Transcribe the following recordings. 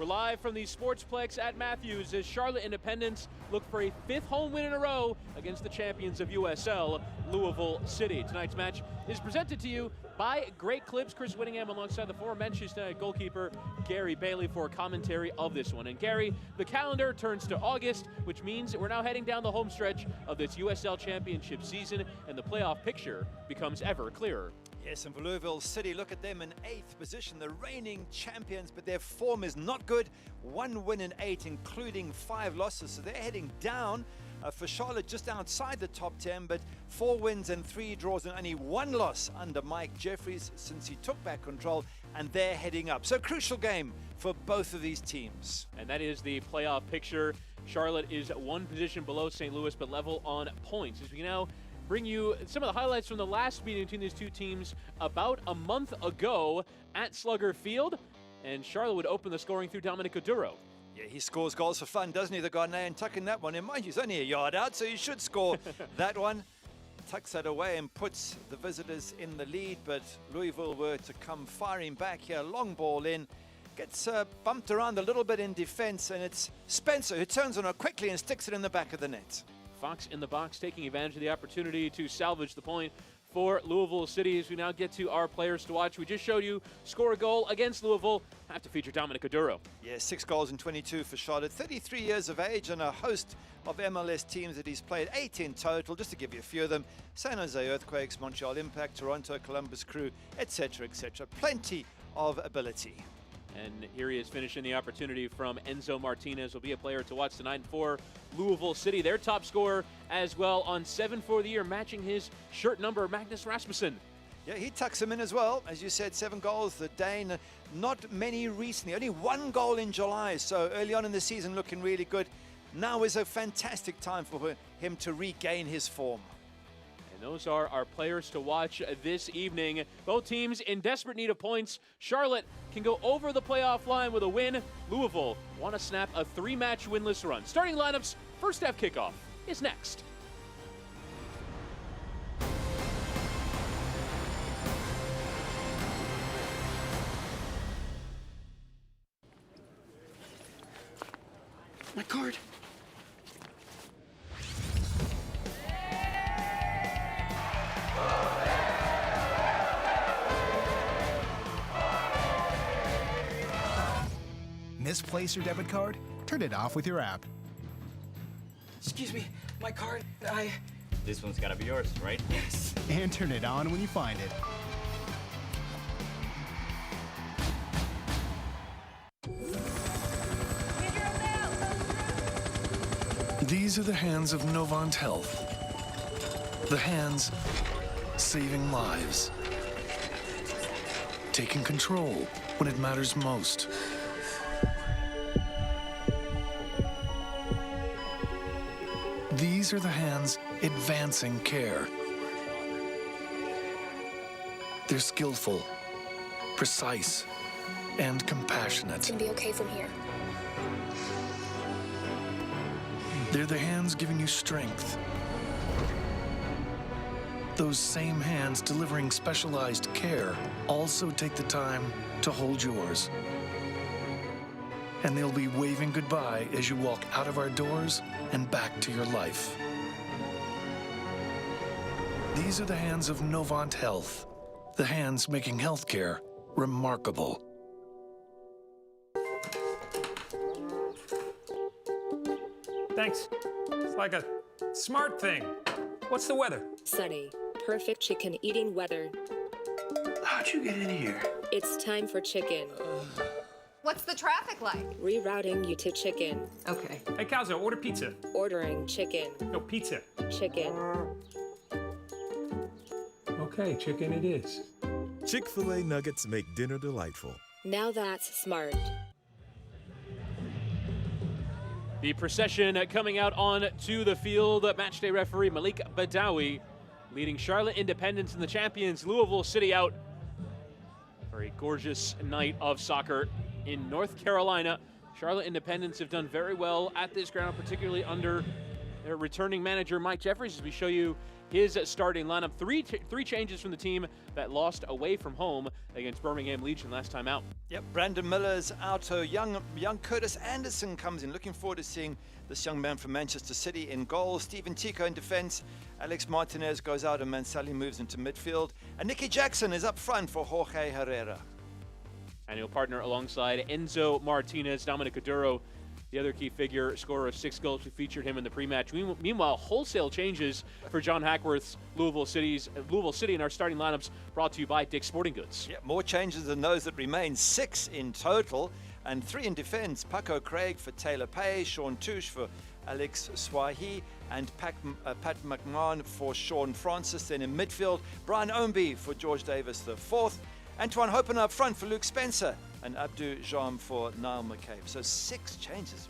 We're live from the Sportsplex at Matthews as Charlotte Independence look for a 5th home win in a row against the champions of USL, Louisville City. Tonight's match is presented to you by Great Clips. Chris Whittingham alongside the former Manchester United goalkeeper Gary Bailey for commentary of this one. And Gary, the calendar turns to August, which means we're now heading down the home stretch of this USL championship season, and the playoff picture becomes ever clearer. Yes, and for Louisville City, look at them in 8th position, the reigning champions, but their form is not good. 1 win in 8, including 5 losses, so they're heading down. For Charlotte, just outside the top 10, but 4 wins and 3 draws and only 1 loss under Mike Jeffries since he took back control, and they're heading up. So crucial game for both of these teams. And that is the playoff picture. Charlotte is 1 position below St. Louis, but level on points. As we now bring you some of the highlights from the last meeting between these two teams about a month ago at Slugger Field. And Charlotte would open the scoring through Dominic Oduro. Yeah, he scores goals for fun, doesn't he, the Ghanaian, tucking that one in. Mind you, he's only a yard out, so he should score that one. Tucks that away and puts the visitors in the lead, but Louisville were to come firing back here. Long ball in. Gets bumped around a little bit in defense, and it's Spencer who turns on it quickly and sticks it in the back of the net. Fox in the box taking advantage of the opportunity to salvage the point for Louisville City. As we now get to our players to watch, we just showed you score a goal against Louisville. Have to feature Dominic Oduro. Yeah, 6 goals and 22 for Charlotte. 33 years of age and a host of MLS teams that he's played, 8 in total, just to give you a few of them. San Jose Earthquakes, Montreal Impact, Toronto, Columbus Crew, etc., etc. Plenty of ability. And here he is finishing the opportunity from Enzo Martinez. Will be a player to watch tonight for Louisville City. Their top scorer as well on 7 for the year, matching his shirt number, Magnus Rasmussen. Yeah, he tucks him in as well. As you said, 7 goals. The Dane, not many recently. Only 1 goal in July. So early on in the season, looking really good. Now is a fantastic time for him to regain his form. Those are our players to watch this evening. Both teams in desperate need of points. Charlotte can go over the playoff line with a win. Louisville want to snap a 3-match winless run. Starting lineups, first half kickoff is next. My card. Misplace your debit card? Turn it off with your app. Excuse me, my card. This one's gotta be yours, right? Yes. And turn it on when you find it. These are the hands of Novant Health. The hands saving lives. Taking control when it matters most. These are the hands advancing care. They're skillful, precise, and compassionate. It's gonna be okay from here. They're the hands giving you strength. Those same hands delivering specialized care also take the time to hold yours. And they'll be waving goodbye as you walk out of our doors and back to your life. These are the hands of Novant Health, the hands making healthcare remarkable. Thanks. It's like a smart thing. What's the weather? Sunny. Perfect chicken eating weather. How'd you get in here? It's time for chicken. What's the traffic like? Rerouting you to chicken. Okay. Hey, Calzo, order pizza. Ordering chicken. No, pizza. Chicken. Okay, chicken it is. Chick-fil-A nuggets make dinner delightful. Now that's smart. The procession coming out on to the field. Matchday referee Malik Badawi leading Charlotte Independence and the champions Louisville City out for a gorgeous night of soccer in North Carolina. Charlotte Independence have done very well at this ground, particularly under their returning manager, Mike Jeffries, as we show you his starting lineup. Three changes from the team that lost away from home against Birmingham Legion last time out. Yep, Brandon Miller's out. Young Curtis Anderson comes in. Looking forward to seeing this young man from Manchester City in goal. Stephen Tico in defense. Alex Martinez goes out and Mansali moves into midfield. And Nicky Jackson is up front for Jorge Herrera. And he'll partner alongside Enzo Martinez. Dominic Aduro, the other key figure, scorer of 6 goals. We featured him in the pre-match. Meanwhile, wholesale changes for John Hackworth's Louisville City in our starting lineups, brought to you by Dick's Sporting Goods. Yeah, more changes than those that remain. 6 in total, and 3 in defense. Paco Craig for Taylor Pay, Sean Touche for Alex Swahi, and Pat McMahon for Sean Francis. Then in midfield, Brian Ombie for George Davis IV. Antoine Hopen up front for Luke Spencer, and Abdu Jam for Niall McCabe. So 6 changes,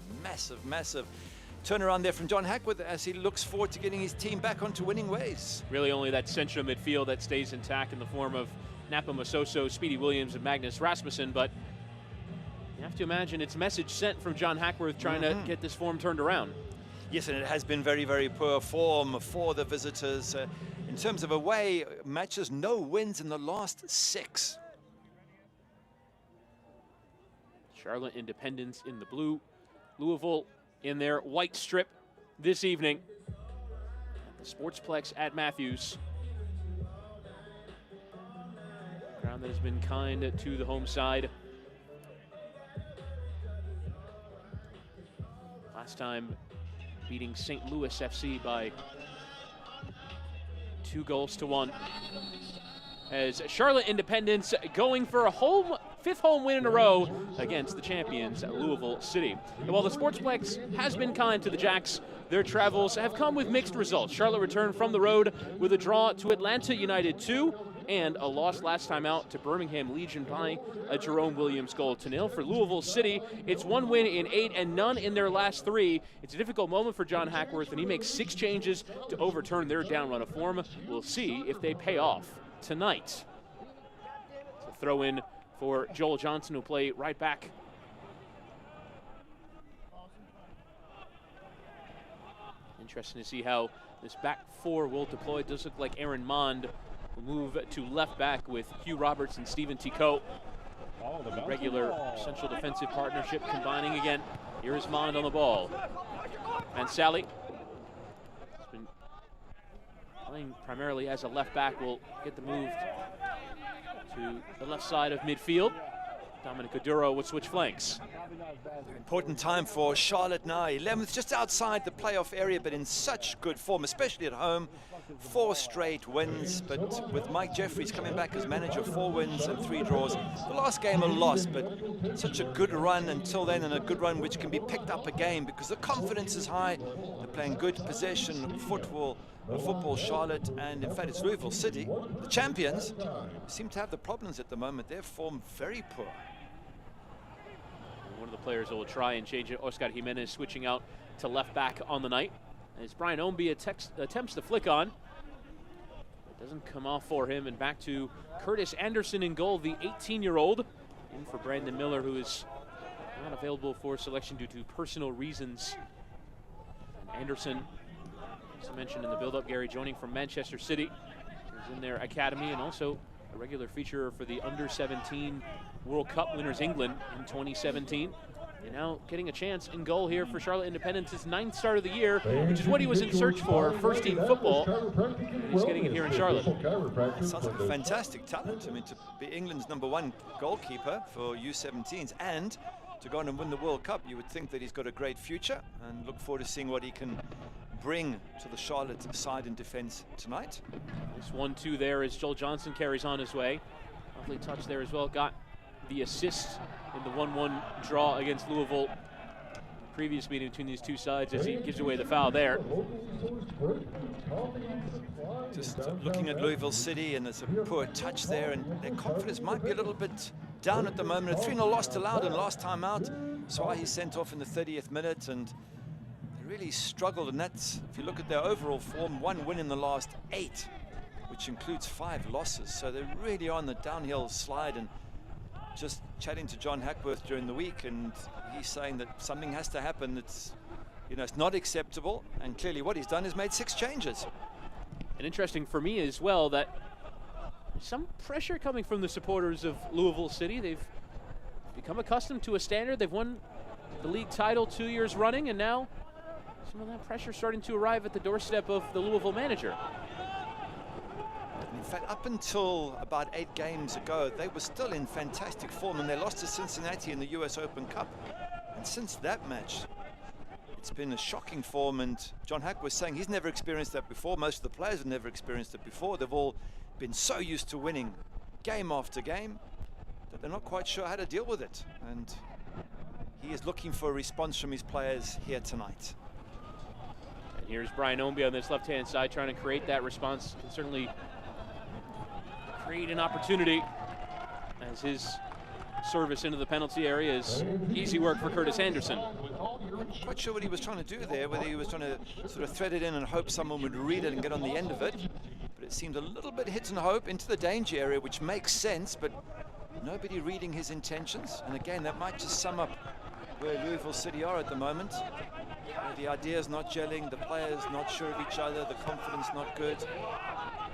massive turnaround there from John Hackworth as he looks forward to getting his team back onto winning ways. Really only that central midfield that stays intact in the form of Napa Masoso, Speedy Williams, and Magnus Rasmussen, but you have to imagine it's message sent from John Hackworth trying to get this form turned around. Yes, and it has been very poor form for the visitors. In terms of away matches, no wins in the last 6. Charlotte Independence in the blue, Louisville in their white strip this evening at the Sportsplex at Matthews. Ground that has been kind to the home side. Last time beating St. Louis FC by 2-1. As Charlotte Independence going for a 5th home win in a row against the champions at Louisville City. And while the Sportsplex has been kind to the Jacks, their travels have come with mixed results. Charlotte returned from the road with a draw to Atlanta United 2 and a loss last time out to Birmingham Legion by a Jerome Williams goal to nil. For Louisville City, it's 1 win in 8 and none in their last 3. It's a difficult moment for John Hackworth, and he makes 6 changes to overturn their down run of form. We'll see if they pay off tonight. So throw in for Joel Johnson, who'll play right back. Interesting to see how this back 4 will deploy. It does look like Aaron Mond will move to left back with Hugh Roberts and Stephen Tico. Regular central defensive partnership combining again. Here is Mond on the ball. And Sally has been playing primarily as a left back, will get the move to the left side of midfield. Dominic Aduro will switch flanks. Important time for Charlotte now. 11th, just outside the playoff area, but in such good form, especially at home. 4 straight wins, but with Mike Jeffries coming back as manager, 4 wins and 3 draws. The last game a loss, but such a good run until then, and a good run which can be picked up again because the confidence is high. They're playing good possession football, Charlotte, and in fact it's Louisville City. The champions seem to have the problems at the moment. Their form very poor. One of the players will try and change it. Oscar Jimenez switching out to left back on the night. As Brian Ombie attempts to flick on. It doesn't come off for him, and back to Curtis Anderson in goal, the 18-year-old. In for Brandon Miller, who is not available for selection due to personal reasons. And Anderson, as I mentioned in the build-up, Gary, joining from Manchester City. He's in their academy and also a regular feature for the Under-17 World Cup winners England in 2017. And now getting a chance in goal here for Charlotte Independence, his 9th start of the year, which is what he was in search for, first-team football. And he's getting it here in Charlotte. Sounds like a fantastic talent. I mean, to be England's #1 goalkeeper for U17s and to go on and win the World Cup, you would think that he's got a great future, and look forward to seeing what he can bring to the Charlotte side in defense tonight. This 1-2 there as Joel Johnson carries on his way. Lovely touch there as well. Got the assist in the 1-1 draw against Louisville. Previous meeting between these two sides as he gives away the foul there. Just looking at Louisville City, and there's a poor touch there, and their confidence might be a little bit down at the moment. A 3-0 loss to Loudon last time out. Swahi sent off in the 30th minute, and they really struggled, and that's, if you look at their overall form, 1 win in the last 8, which includes 5 losses. So they're really on the downhill slide. And just chatting to John Hackworth during the week, and he's saying that something has to happen. It's, You know, it's not acceptable, and clearly what he's done is made 6 changes. And interesting for me as well that some pressure coming from the supporters of Louisville City. They've become accustomed to a standard. They've won the league title 2 years running, and now some of that pressure starting to arrive at the doorstep of the Louisville manager. In fact, up until about 8 games ago, they were still in fantastic form, and they lost to Cincinnati in the US Open Cup. And since that match, it's been a shocking form, and John Hack was saying he's never experienced that before. Most of the players have never experienced it before. They've all been so used to winning game after game that they're not quite sure how to deal with it. And he is looking for a response from his players here tonight. And here's Brian Ownby on this left-hand side trying to create that response. Can certainly create an opportunity as his service into the penalty area is easy work for Curtis Anderson. I'm not quite sure what he was trying to do there, whether he was trying to sort of thread it in and hope someone would read it and get on the end of it. But it seemed a little bit hit and hope into the danger area, which makes sense, but nobody reading his intentions. And again, that might just sum up where Louisville City are at the moment. The ideas not gelling, the players not sure of each other, the confidence not good.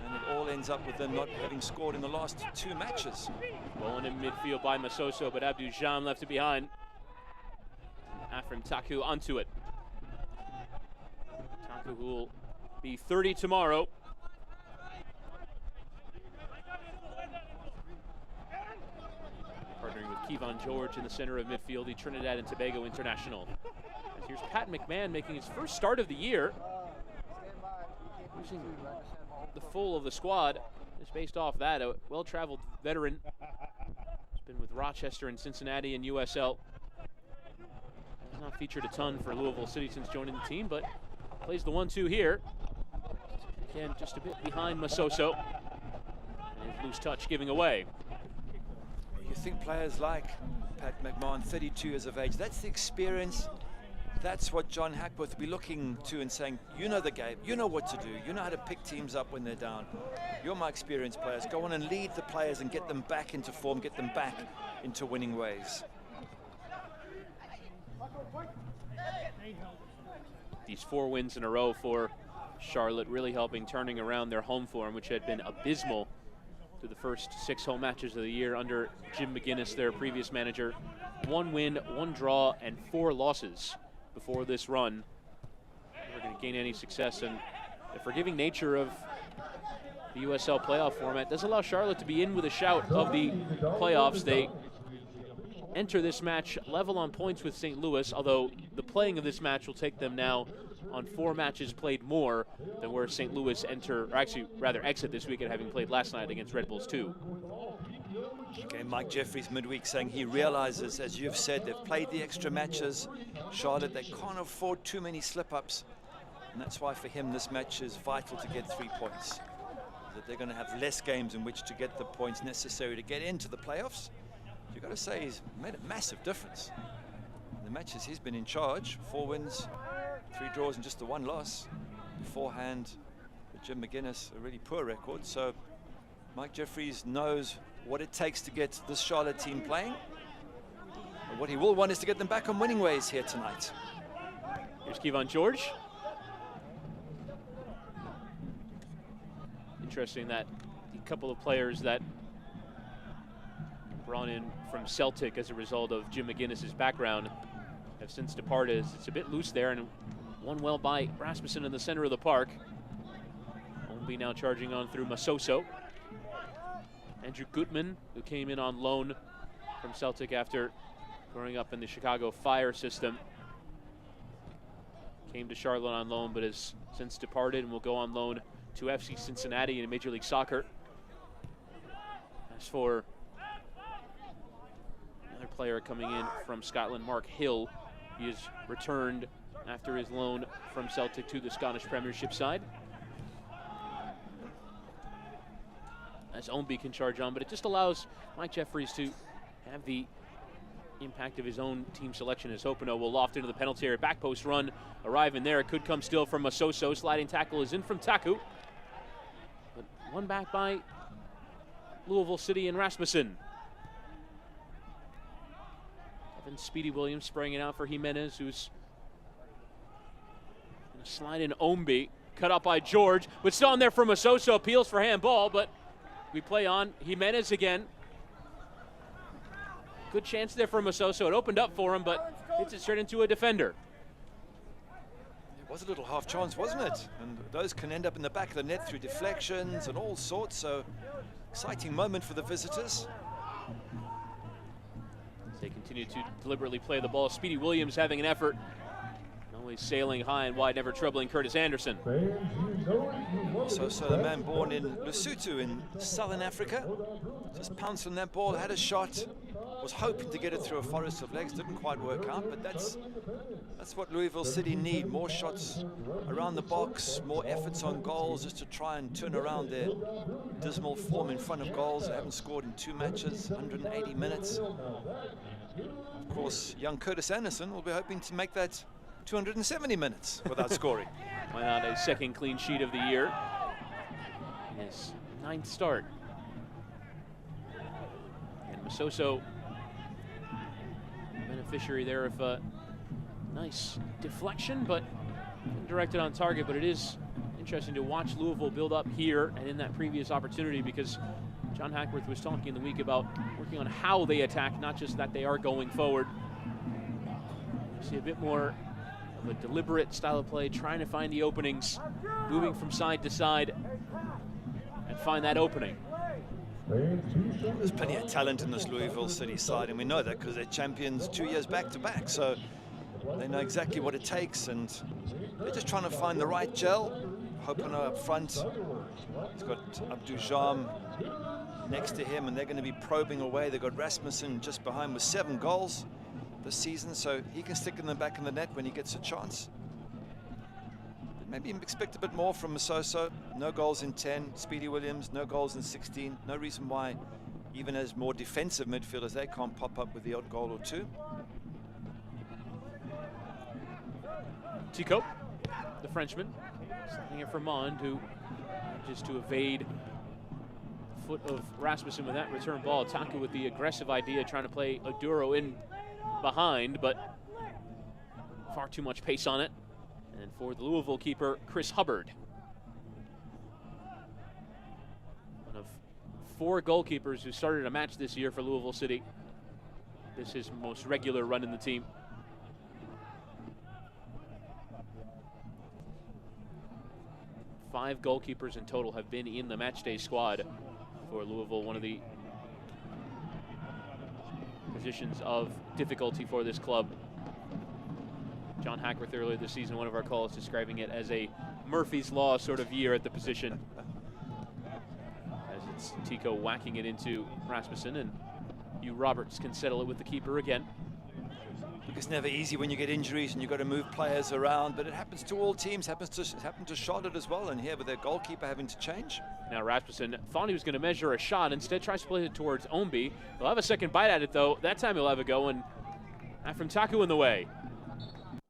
And it all ends up with them not having scored in the last 2 matches. Rolling in midfield by Masoso, but Abdou Jam left it behind. Afrim Taku onto it. Taku who will be 30 tomorrow. Partnering with Kevon George in the center of midfield, the Trinidad and Tobago international. And here's Pat McMahon making his first start of the year. Using the full of the squad. Just based off that, a well-traveled veteran. He's been with Rochester and Cincinnati and USL. Has not featured a ton for Louisville City since joining the team, but plays the 1-2 here. Again, just a bit behind Masoso. And his loose touch giving away. You think players like Pat McMahon, 32 years of age, that's the experience. That's what John Hackworth will be looking to and saying, you know the game, you know what to do, you know how to pick teams up when they're down. You're my experienced players. Go on and lead the players and get them back into form, get them back into winning ways. These 4 wins in a row for Charlotte really helping turning around their home form, which had been abysmal through the first 6 home matches of the year under Jim McGinnis, their previous manager. 1 win, 1 draw, and 4 losses before this run. Never going to gain any success, and the forgiving nature of the USL playoff format does allow Charlotte to be in with a shout of the playoffs. They enter this match level on points with St. Louis, although the playing of this match will take them now on 4 matches played more than where St. Louis exit this weekend, having played last night against Red Bulls 2. Okay, Mike Jeffries midweek saying he realizes, as you've said, they've played the extra matches. Charlotte, they can't afford too many slip-ups, and that's why for him this match is vital to get 3 points. That they're going to have less games in which to get the points necessary to get into the playoffs. You've got to say he's made a massive difference. In the matches he's been in charge, 4 wins, 3 draws and just the 1 loss. Beforehand, with Jim McGinnis, a really poor record. So Mike Jeffries knows what it takes to get this Charlotte team playing. And what he will want is to get them back on winning ways here tonight. Here's Kevon George. Interesting that the couple of players that brought in from Celtic as a result of Jim McGinnis's background have since departed. It's a bit loose there, and one well by Rasmussen in the center of the park. Ownby now charging on through Masoso. Andrew Gutman, who came in on loan from Celtic after growing up in the Chicago Fire system, came to Charlotte on loan but has since departed and will go on loan to FC Cincinnati in Major League Soccer. As for another player coming in from Scotland, Mark Hill, he has returned after his loan from Celtic to the Scottish Premiership side. As Ownby can charge on, but it just allows Mike Jeffries to have the impact of his own team selection as Hopino will loft into the penalty area. Back post run arriving there. It could come still from Masoso. Sliding tackle is in from Taku. But one back by Louisville City and Rasmussen. Evan Speedy Williams spraying it out for Jimenez, who's Slide in Ombi, cut out by George, but still on there for Masoso, appeals for handball, but we play on. Jimenez again. Good chance there for Masoso. It opened up for him, but hits it straight into a defender. It was a little half chance, wasn't it? And those can end up in the back of the net through deflections and all sorts, so exciting moment for the visitors. As they continue to deliberately play the ball, Speedy Williams having an effort. Always sailing high and wide, never troubling Curtis Anderson. So the man born in Lesotho in southern Africa, just pounced on that ball, had a shot, was hoping to get it through a forest of legs, didn't quite work out, but that's what Louisville City need, more shots around the box, more efforts on goals, just to try and turn around their dismal form in front of goals. They haven't scored in 2 matches, 180 minutes. Of course, young Curtis Anderson will be hoping to make that 270 minutes without scoring. Why not a second clean sheet of the year? His 9th start. And Masoso, beneficiary there of a nice deflection, but directed on target. But it is interesting to watch Louisville build up here and in that previous opportunity, because John Hackworth was talking in the week about working on how they attack, not just that they are going forward. You see a bit more of a deliberate style of play, trying to find the openings, moving from side to side, and find that opening. There's plenty of talent in this Louisville City side, and we know that because they're champions 2 years back to back, so they know exactly what it takes, and they're just trying to find the right gel. Hopono up front, he's got Abdujam next to him, and they're going to be probing away. They've got Rasmussen just behind with 7 goals this season, so he can stick in the back of the net when he gets a chance. But maybe expect a bit more from Masoso. No goals in 10. Speedy Williams, no goals in 16. No reason why, even as more defensive midfielders, they can't pop up with the odd goal or two. Tico, the Frenchman, sliding it for Mond, who manages to evade the foot of Rasmussen with that return ball. Taku with the aggressive idea, trying to play Oduro in behind, but far too much pace on it. And for the Louisville keeper, Chris Hubbard. One of 4 goalkeepers who started a match this year for Louisville City. This is his most regular run in the team. Five goalkeepers in total have been in the matchday squad for Louisville, one of the positions of difficulty for this club. John Hackworth earlier this season, one of our calls, describing it as a Murphy's Law sort of year at the position. As it's Tico whacking it into Rasmussen, and Hugh Roberts can settle it with the keeper again. It's never easy when you get injuries and you've got to move players around, but it happens to all teams, happened to Charlotte as well, and here with their goalkeeper having to change. Now Rasmussen thought he was going to measure a shot, instead tries to play it towards Ombi. He'll have a second bite at it though. That time he'll have a go, and not from Taku in the way.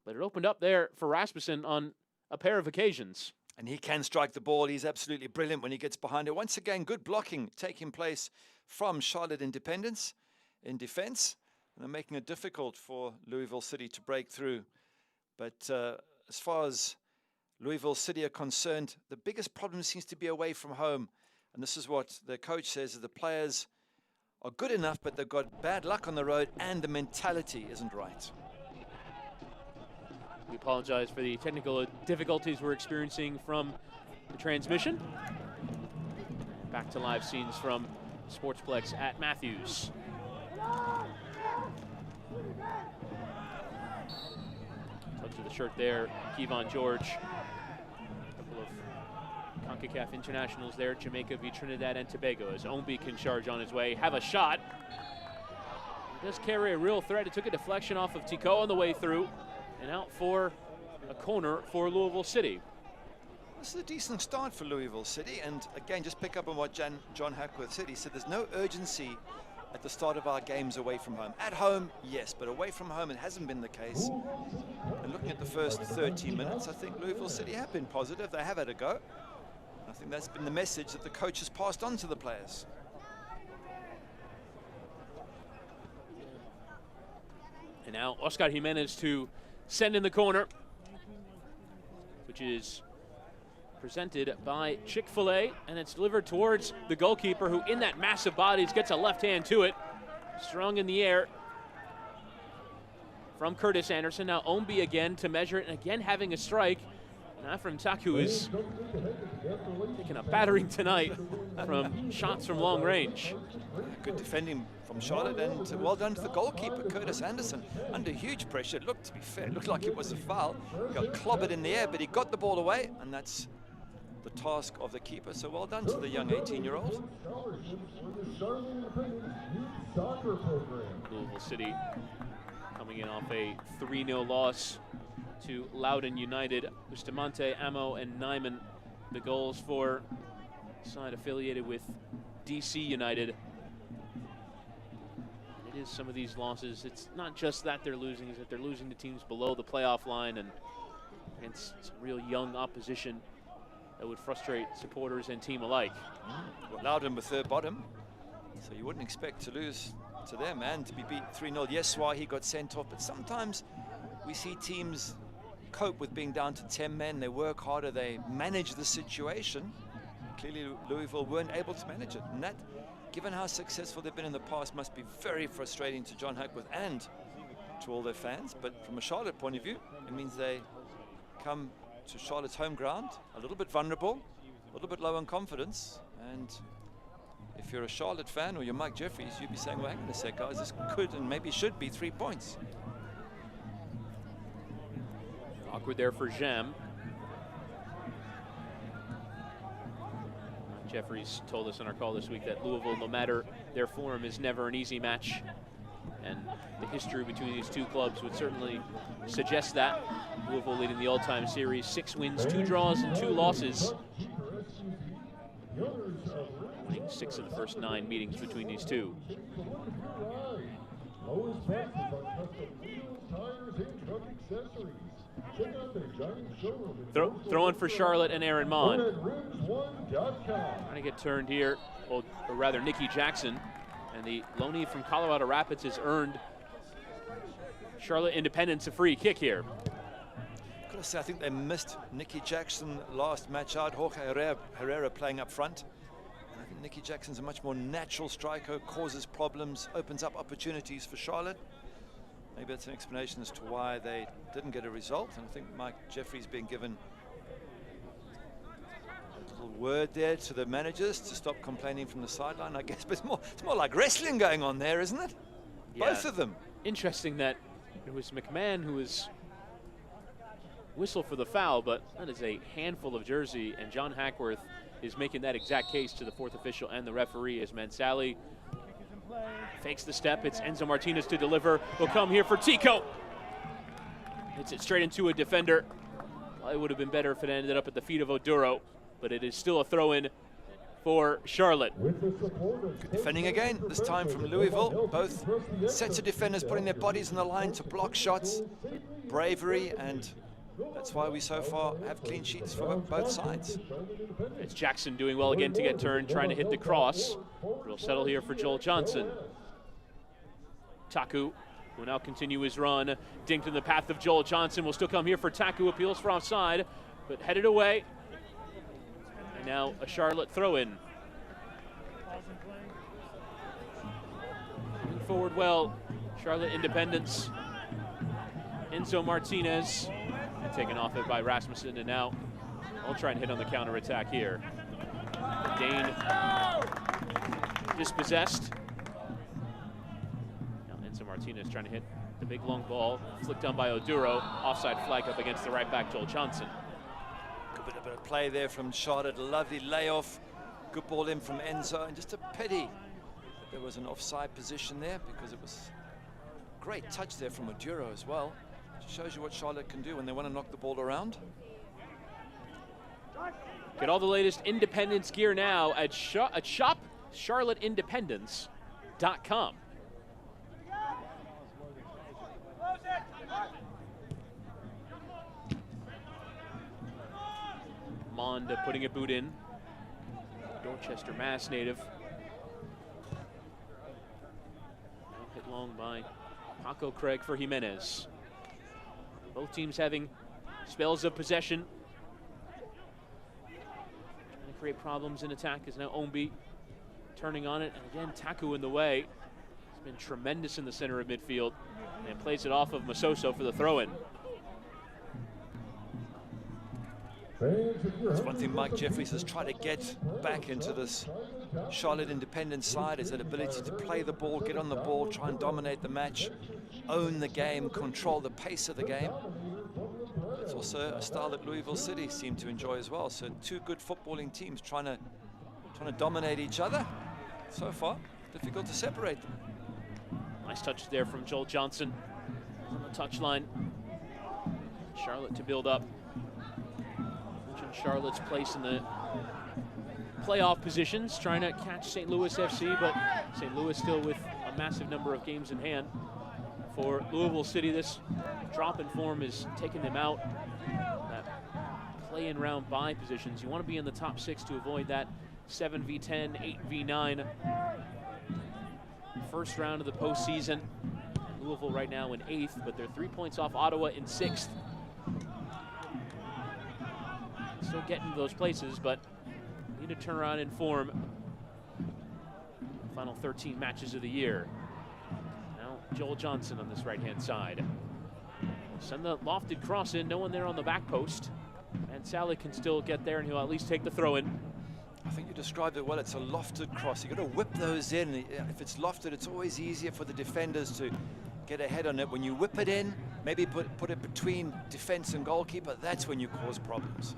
But it opened up there for Rasmussen on a pair of occasions. And he can strike the ball. He's absolutely brilliant when he gets behind it. Once again, good blocking taking place from Charlotte Independence in defense. And they're making it difficult for Louisville City to break through. But as far as Louisville City are concerned, the biggest problem seems to be away from home. And this is what the coach says, that the players are good enough, but they've got bad luck on the road and the mentality isn't right. We apologize for the technical difficulties we're experiencing from the transmission. Back to live scenes from Sportsplex at Matthews. Touch of the shirt there, Kevon George. A couple of CONCACAF internationals there, Jamaica v Trinidad and Tobago, as Ombi can charge on his way, have a shot. He does carry a real threat. It took a deflection off of Tico on the way through, and out for a corner for Louisville City. This is a decent start for Louisville City, and again, just pick up on what John Hackworth said. He said there's no urgency at the start of our games away from home. At home, yes, but away from home, it hasn't been the case. And looking at the first 13 minutes, I think Louisville City have been positive. They have had a go. I think that's been the message that the coach has passed on to the players. And now Oscar Jimenez to send in the corner. which is presented by Chick-fil-A, and it's delivered towards the goalkeeper, who in that massive bodies gets a left hand to it. Strong in the air from Curtis Anderson. Now Ombi again to measure it, and again having a strike. And Afram Taku is taking a battering tonight from shots from long range. Good defending from Charlotte, and well done to the goalkeeper, Curtis Anderson. Under huge pressure, it looked, to be fair, it looked like it was a foul. He got clobbered in the air, but he got the ball away, and that's the task of the keeper. So well done to the young 18-year-old. Louisville City coming in off a 3-0 loss to Loudoun United. Bustamante, Amo, and Nyman, the goals for the side affiliated with DC United. It is some of these losses. It's not just that they're losing, it's that they're losing to teams below the playoff line and against some real young opposition that would frustrate supporters and team alike. Well, Loudoun were third bottom, so you wouldn't expect to lose to them and to be beat 3-0. Yes, he got sent off, but sometimes we see teams cope with being down to 10 men. They work harder, they manage the situation. Clearly Louisville weren't able to manage it, and that, given how successful they've been in the past, must be very frustrating to John Hackworth and to all their fans. But from a Charlotte point of view, it means they come to Charlotte's home ground a little bit vulnerable, a little bit low on confidence, and if you're a Charlotte fan or you're Mike Jeffries, you'd be saying, well, hang on a sec, guys, this could and maybe should be 3 points. Awkward there for Jem. Jeffries told us on our call this week that Louisville, no matter their form, is never an easy match. And the history between these two clubs would certainly suggest that. Louisville leading the all-time series, 6 wins, 2 draws, and 2 losses. Winning 6 of the first 9 meetings between these two. Throwing for Charlotte and Aaron Mon. Trying to get turned here, or rather Nikki Jackson. And the loanee from Colorado Rapids has earned Charlotte Independence a free kick here. Gotta say, I think they missed Nikki Jackson last match out. Jorge Herrera playing up front. And I think Nikki Jackson's a much more natural striker, causes problems, opens up opportunities for Charlotte. Maybe that's an explanation as to why they didn't get a result. And I think Mike Jeffries being given a little word there to the managers to stop complaining from the sideline, I guess. But it's more like wrestling going on there, isn't it? Yeah. Both of them. Interesting that it was McMahon who was whistle for the foul, but that is a handful of jersey, and John Hackworth is making that exact case to the 4th official and the referee as Mansally fakes the step. It's Enzo Martinez to deliver. Will come here for Tico. Hits it straight into a defender. Probably would have been better if it ended up at the feet of Oduro, but it is still a throw-in for Charlotte. Good defending again, this time from Louisville. Both sets of defenders putting their bodies on the line to block shots. Bravery, and that's why we so far have clean sheets for both sides. It's Jackson doing well again to get turned, trying to hit the cross. Real settle here for Joel Johnson. Taku will now continue his run. Dinked in the path of Joel Johnson. Will still come here for Taku. Appeals for offside, but headed away. And now a Charlotte throw-in. Moving forward well, Charlotte Independence. Enzo Martinez. And taken off it by Rasmussen, and now I'll try and hit on the counter-attack here. Dane dispossessed. Now Enzo Martinez trying to hit the big long ball, flicked on by Oduro. Offside flag up against the right back, Joel Johnson. Good bit of play there from Charlotte, lovely layoff. Good ball in from Enzo, and just a pity that there was an offside position there, because it was great touch there from Oduro as well. Shows you what Charlotte can do when they want to knock the ball around. Get all the latest Independence gear now at shopcharlotteindependence.com. Mond putting a boot in. Dorchester, Mass native. Hit long by Paco Craig for Jimenez. Both teams having spells of possession create problems in attack is now Ombi turning on it. And again, Taku in the way. He's been tremendous in the center of midfield and plays it off of Masoso for the throw-in. That's one thing Mike Jeffries has tried to get back into this Charlotte Independent side, is that ability to play the ball, get on the ball, try and dominate the match, own the game, control the pace of the game. It's also a style that Louisville City seem to enjoy as well. So two good footballing teams trying to dominate each other. So far, difficult to separate them. Nice touch there from Joel Johnson on the touchline. Charlotte to build up. Mentioned Charlotte's place in the playoff positions, trying to catch St. Louis FC, but St. Louis still with a massive number of games in hand. For Louisville City, this drop in form is taking them out. That play in round bye positions. You want to be in the top 6 to avoid that 7v10, 8v9. First round of the postseason. Louisville right now in 8th, but they're 3 points off Ottawa in 6th. Still getting to those places, but need to turn around in form. Final 13 matches of the year. Now Joel Johnson on this right-hand side. Send the lofted cross in, no one there on the back post. And Sally can still get there, and he'll at least take the throw in. I think you described it well. It's a lofted cross. You've got to whip those in. If it's lofted, it's always easier for the defenders to get ahead on it. When you whip it in, maybe put it between defense and goalkeeper, that's when you cause problems.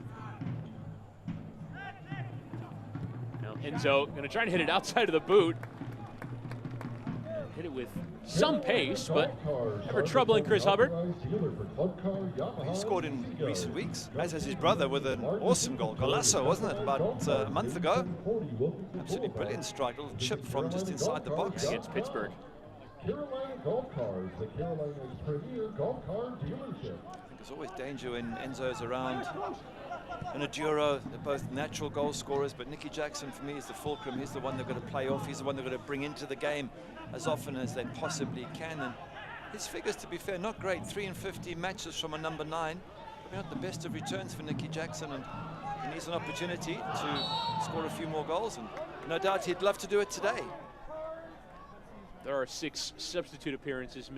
Now Enzo going to try and hit it outside of the boot. Hit it with some pace, but never troubling Chris Hubbard. He scored in recent weeks, as has his brother, with an awesome goal. Golasso, wasn't it, about a month ago? Absolutely brilliant strike, a little chip from just inside the box. Against Pittsburgh. I think there's always danger when Enzo's around. And Aduro, they're both natural goal scorers, but Nicky Jackson, for me, is the fulcrum. He's the one they've got to play off. He's the one they've got to bring into the game as often as they possibly can. And his figures, to be fair, not great. 3 in 50 matches from a number 9. Probably not the best of returns for Nicky Jackson, and he needs an opportunity to score a few more goals, and no doubt he'd love to do it today. There are 6 substitute appearances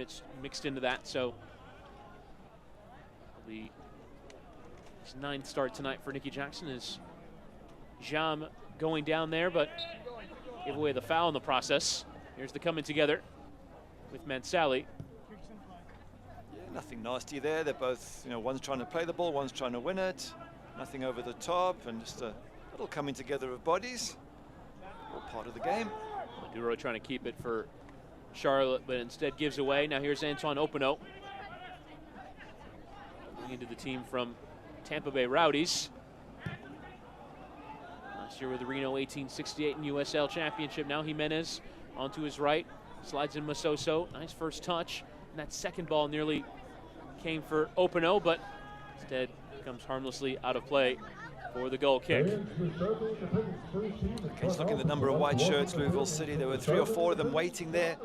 mixed into that, so the 9th start tonight for Nicky Jackson is Jam going down there, but gave away the foul in the process. Here's the coming together with Mansally. Yeah, nothing nasty there. They're both, one's trying to play the ball, one's trying to win it. Nothing over the top, and just a little coming together of bodies. All part of the game. Maduro trying to keep it for Charlotte, but instead gives away. Now here's Antoine Openo. Going into the team from Tampa Bay Rowdies. Last year with the Reno 1868 in USL Championship. Now Jimenez onto his right. Slides in Masoso. Nice first touch. And that second ball nearly came for Openo, but instead comes harmlessly out of play for the goal kick. Okay, just looking at the number of white shirts, Louisville City, there were 3 or 4 of them waiting there.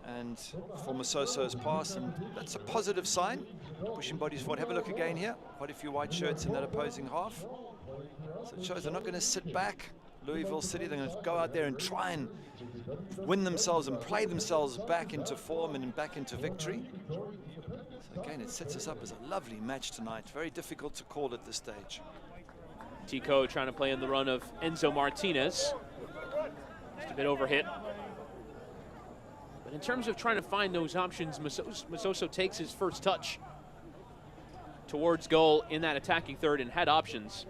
And for Masoso's pass, and that's a positive sign. Pushing bodies forward. Have a look again here. Quite a few white shirts in that opposing half. So it shows they're not going to sit back. Louisville City, they're going to go out there and try and win themselves and play themselves back into form and back into victory. So again, it sets us up as a lovely match tonight. Very difficult to call at this stage. Tico trying to play in the run of Enzo Martinez. Just a bit overhit. But in terms of trying to find those options, Masoso takes his first touch towards goal in that attacking third and had options.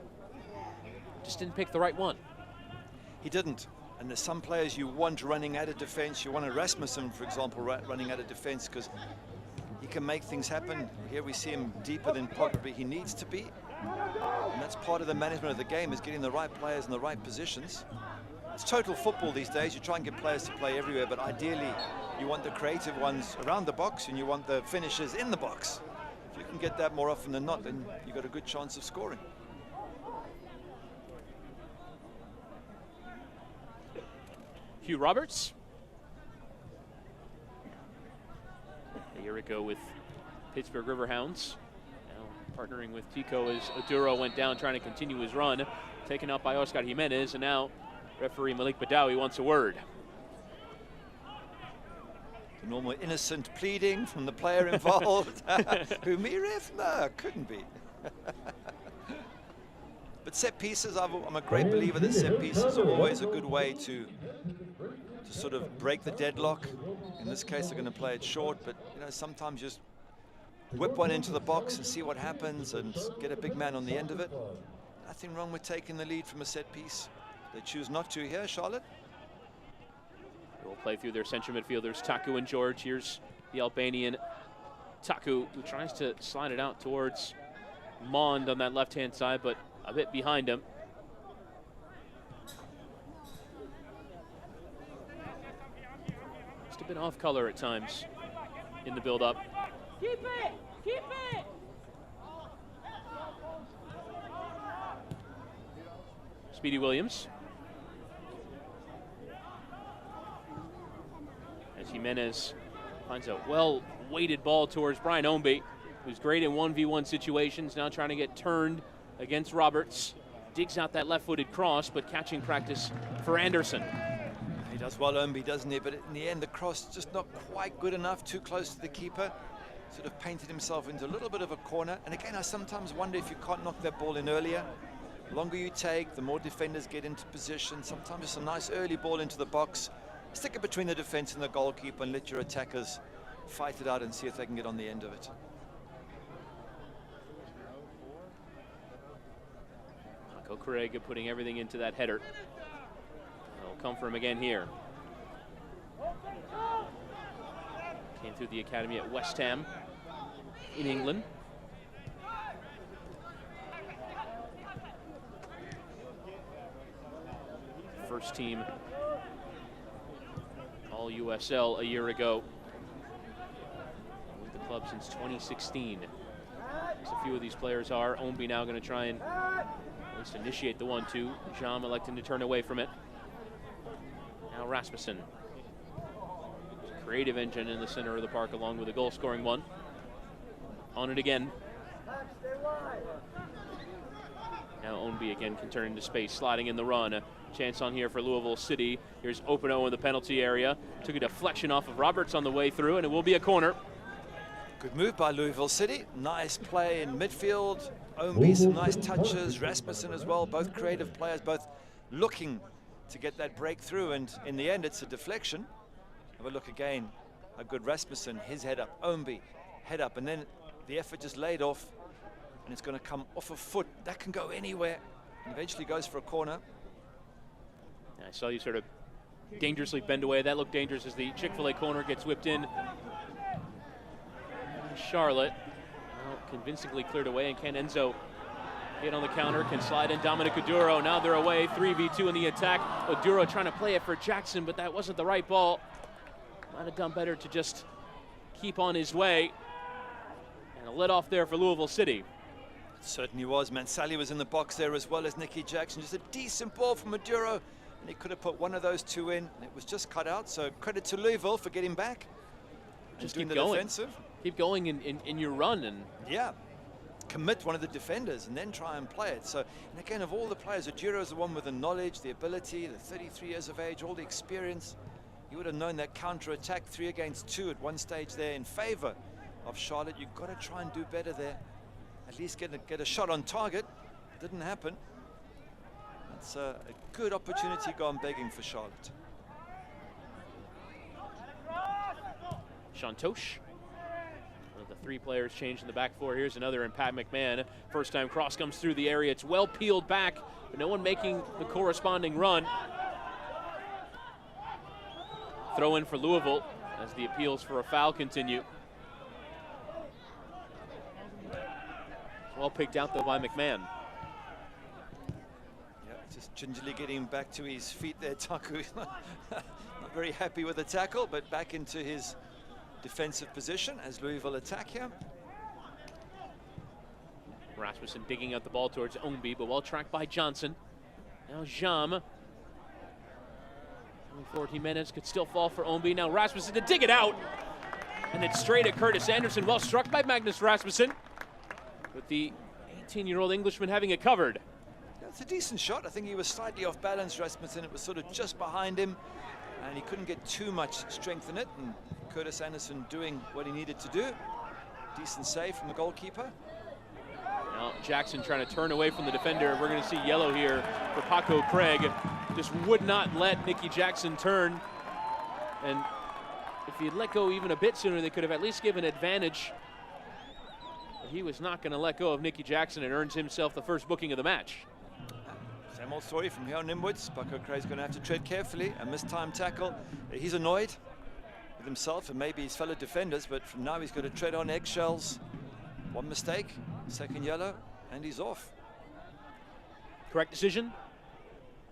Just didn't pick the right one. He didn't. And there's some players you want running out of defense. You want a Rasmussen, for example, running out of defense, because he can make things happen. Here we see him deeper than probably he needs to be. And that's part of the management of the game, is getting the right players in the right positions. It's total football these days. You try and get players to play everywhere, but ideally you want the creative ones around the box and you want the finishers in the box. If you can get that more often than not, then you've got a good chance of scoring. Hugh Roberts. A year ago with Pittsburgh Riverhounds. Now partnering with Tico as Aduro went down trying to continue his run. taken out by Oscar Jimenez, and now referee Malik Badawi wants a word. The normal innocent pleading from the player involved. Who, me, ref? No, couldn't be. But set pieces, I'm a great believer that set pieces are always a good way to sort of break the deadlock. In this case, they're going to play it short, but you know, sometimes just whip one into the box and see what happens and get a big man on the end of it. Nothing wrong with taking the lead from a set piece. They choose not to here, Charlotte. They will play through their central midfielders, Taku and George. Here's the Albanian Taku, who tries to slide it out towards Mond on that left-hand side, but a bit behind him. Just a bit off color at times in the build-up. Keep it! Keep it! Speedy Williams. As Jimenez finds a well-weighted ball towards Brian Ownby, who's great in 1v1 situations, now trying to get turned against Roberts. Digs out that left-footed cross, but catching practice for Anderson. He does well, Ownby, doesn't he? But in the end, the cross just not quite good enough, too close to the keeper. Sort of painted himself into a little bit of a corner. And again, I sometimes wonder if you can't knock that ball in earlier. The longer you take, the more defenders get into position. Sometimes it's a nice early ball into the box. Stick it between the defense and the goalkeeper and let your attackers fight it out and see if they can get on the end of it. Marco Correga putting everything into that header. It'll come for him again here. Came through the academy at West Ham in England. First team All-USL a year ago. With the club since 2016. As a few of these players are. Ownby now going to try and at least initiate the 1-2. Jean electing to turn away from it. Now Rasmussen. Creative engine in the center of the park along with a goal-scoring one. On it again. Now Ownby again can turn into space, sliding in the run. A chance on here for Louisville City. Here's Openo in the penalty area. Took a deflection off of Roberts on the way through, and it will be a corner. Good move by Louisville City. Nice play in midfield. Ownby, some nice touches. Rasmussen as well. Both creative players, both looking to get that breakthrough, and in the end, it's a deflection. Have a look again. A good Rasmussen, his head up. Ownby, head up, and then the effort just laid off, and it's going to come off a foot. That can go anywhere, and eventually goes for a corner. I saw you sort of dangerously bend away. That looked dangerous as the Chick-fil-A corner gets whipped in. Charlotte, well, convincingly cleared away, and can Enzo get on the counter, can slide in Dominic Oduro. Now they're away, 3v2 in the attack. Oduro trying to play it for Jackson, but that wasn't the right ball. Might have done better to just keep on his way. And a let off there for Louisville City. Certainly was. Mansali was in the box there as well as Nicky Jackson. Just a decent ball from Oduro, and he could have put one of those two in, and it was just cut out. So credit to Louisville for getting back. Just doing keep the going. defensive. Keep going in your run. And yeah, commit one of the defenders and then try and play it. So, and again, of all the players, Oduro is the one with the knowledge, the ability, the 33 years of age, all the experience. You would have known that counter-attack 3 against 2 at one stage there in favor of Charlotte. You've got to try and do better there. At least get a shot on target. Didn't happen. It's a good opportunity gone begging for Charlotte. Shantosh, one of the 3 players changed in the back 4. Here's another in Pat McMahon. First time cross comes through the area. It's well peeled back, but no one making the corresponding run. Throw in for Louisville as the appeals for a foul continue. Well picked out though by McMahon. Yeah, just gingerly getting back to his feet there, Taku. Not very happy with the tackle, but back into his defensive position as Louisville attack here. Rasmussen digging out the ball towards Ownby, but well tracked by Johnson. Now Jam. 40 minutes, could still fall for Ownby. Now Rasmussen to dig it out. And it's straight at Curtis Anderson. Well struck by Magnus Rasmussen. With the 18-year-old Englishman having it covered. Yeah, it's a decent shot. I think he was slightly off balance, Rasmussen. It was sort of just behind him, and he couldn't get too much strength in it. And Curtis Anderson doing what he needed to do. Decent save from the goalkeeper. Now Jackson trying to turn away from the defender. We're going to see yellow here for Paco Craig. Just would not let Nicky Jackson turn. And if he'd let go even a bit sooner, they could have at least given advantage. But he was not going to let go of Nicky Jackson and earns himself the first booking of the match. Same old story from here on inwards. Paco Craig's going to have to tread carefully. A mistimed tackle. He's annoyed with himself and maybe his fellow defenders, but from now he's got to tread on eggshells. One mistake, second yellow, and he's off. Correct decision?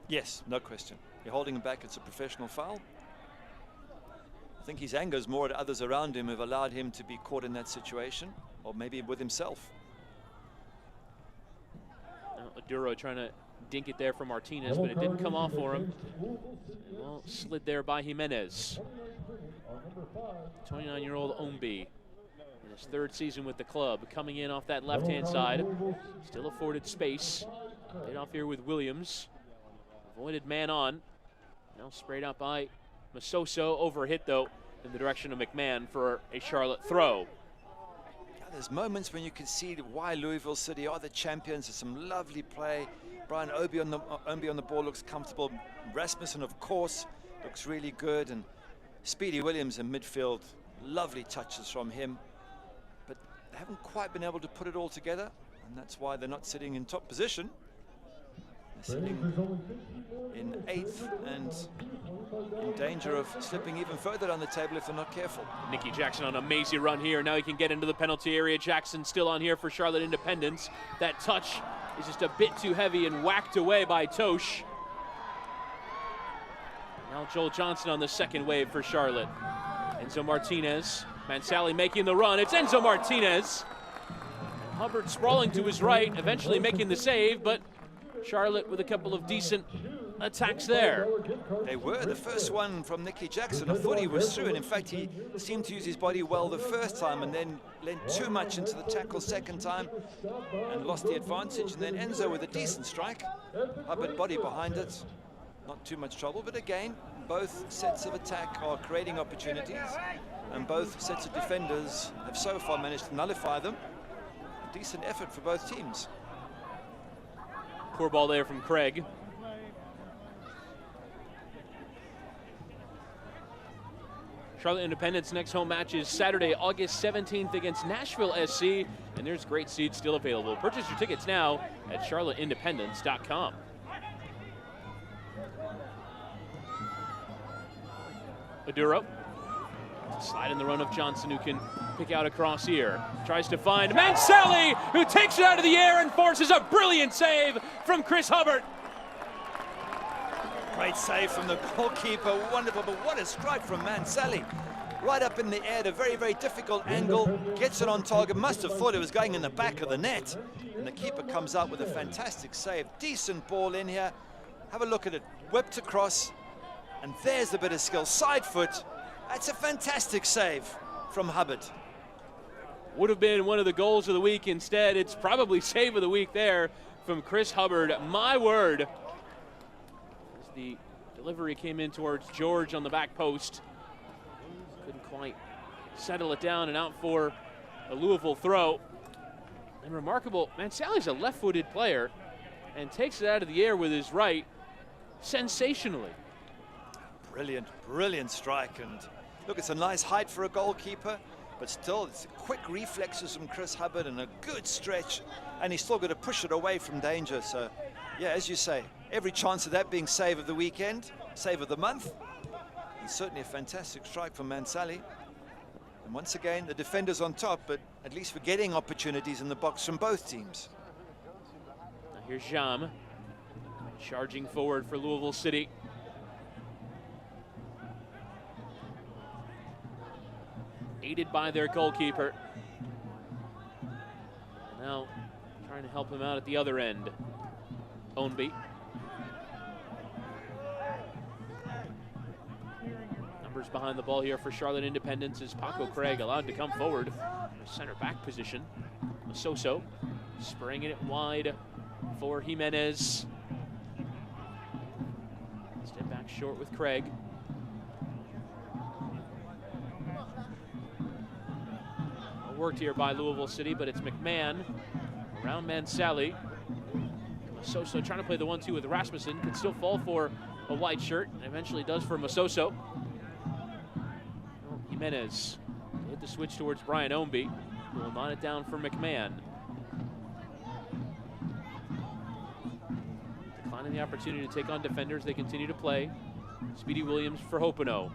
Yes, no question. You're holding him back, it's a professional foul. I think his anger is more at others around him who've allowed him to be caught in that situation, or maybe with himself. Now Aduro trying to dink it there for Martinez, but it didn't come off for him. Well, slid there by Jimenez. 29-year-old Ombi. In his third season with the club, coming in off that left-hand side. Still afforded space. Played off here with Williams. Avoided man on. Now sprayed out by Masoso. Overhit, though, in the direction of McMahon for a Charlotte throw. Yeah, there's moments when you can see why Louisville City are the champions. There's some lovely play. Brian Obi on the ball looks comfortable. Rasmussen, of course, looks really good. And Speedy Williams in midfield, lovely touches from him. But they haven't quite been able to put it all together. And that's why they're not sitting in top position. They're sitting in 8th and in danger of slipping even further down the table if they're not careful. Nicky Jackson on a mazy run here. Now he can get into the penalty area. Jackson still on here for Charlotte Independence. That touch is just a bit too heavy and whacked away by Tosh. Now Joel Johnson on the second wave for Charlotte. Enzo Martinez. Mansally making the run. It's Enzo Martinez. Hubbard sprawling to his right, eventually making the save, but Charlotte with a couple of decent attacks there. They were. The first one from Nicky Jackson, I thought he was through, and in fact he seemed to use his body well the first time and then lent too much into the tackle second time and lost the advantage. And then Enzo with a decent strike. Hubbard body behind it. Not too much trouble, but again, both sets of attack are creating opportunities and both sets of defenders have so far managed to nullify them. A decent effort for both teams. Poor ball there from Craig. Charlotte Independence next home match is Saturday, August 17th against Nashville SC, and there's great seats still available. Purchase your tickets now at charlotteindependence.com. Aduro. Slide in the run of Johnson, who can pick out a cross here. Tries to find Mansally, who takes it out of the air and forces a brilliant save from Chris Hubbard. Great save from the goalkeeper, wonderful, but what a strike from Mansally. Right up in the air at a very, very difficult angle, gets it on target, must have thought it was going in the back of the net. And the keeper comes out with a fantastic save. Decent ball in here. Have a look at it, whipped across, and there's a bit of skill. Side foot, that's a fantastic save from Hubbard. Would have been one of the goals of the week. Instead, it's probably save of the week there from Chris Hubbard. My word. As the delivery came in towards George on the back post. Couldn't quite settle it down and out for a Louisville throw. And remarkable, Mansally's a left-footed player and takes it out of the air with his right sensationally. Brilliant, brilliant strike. And look, it's a nice height for a goalkeeper, but still it's quick reflexes from Chris Hubbard and a good stretch, and he's still got to push it away from danger. So yeah, as you say, every chance of that being save of the weekend, save of the month. And certainly a fantastic strike from Mansally. And once again, the defenders on top, but at least we're getting opportunities in the box from both teams. Now here's Jam charging forward for Louisville City. Aided by their goalkeeper. Now trying to help him out at the other end. Ownby. Numbers behind the ball here for Charlotte Independence is Paco Craig allowed to come forward. Center back position. Masoso spraying it wide for Jimenez. Step back short with Craig. Worked here by Louisville City, but it's McMahon around Mansally. Masoso trying to play the 1-2 with Rasmussen, can still fall for a white shirt, and eventually does for Masoso. Jimenez hit the switch towards Brian Ownby, who will knot it down for McMahon. Declining the opportunity to take on defenders, they continue to play. Speedy Williams for Hopino.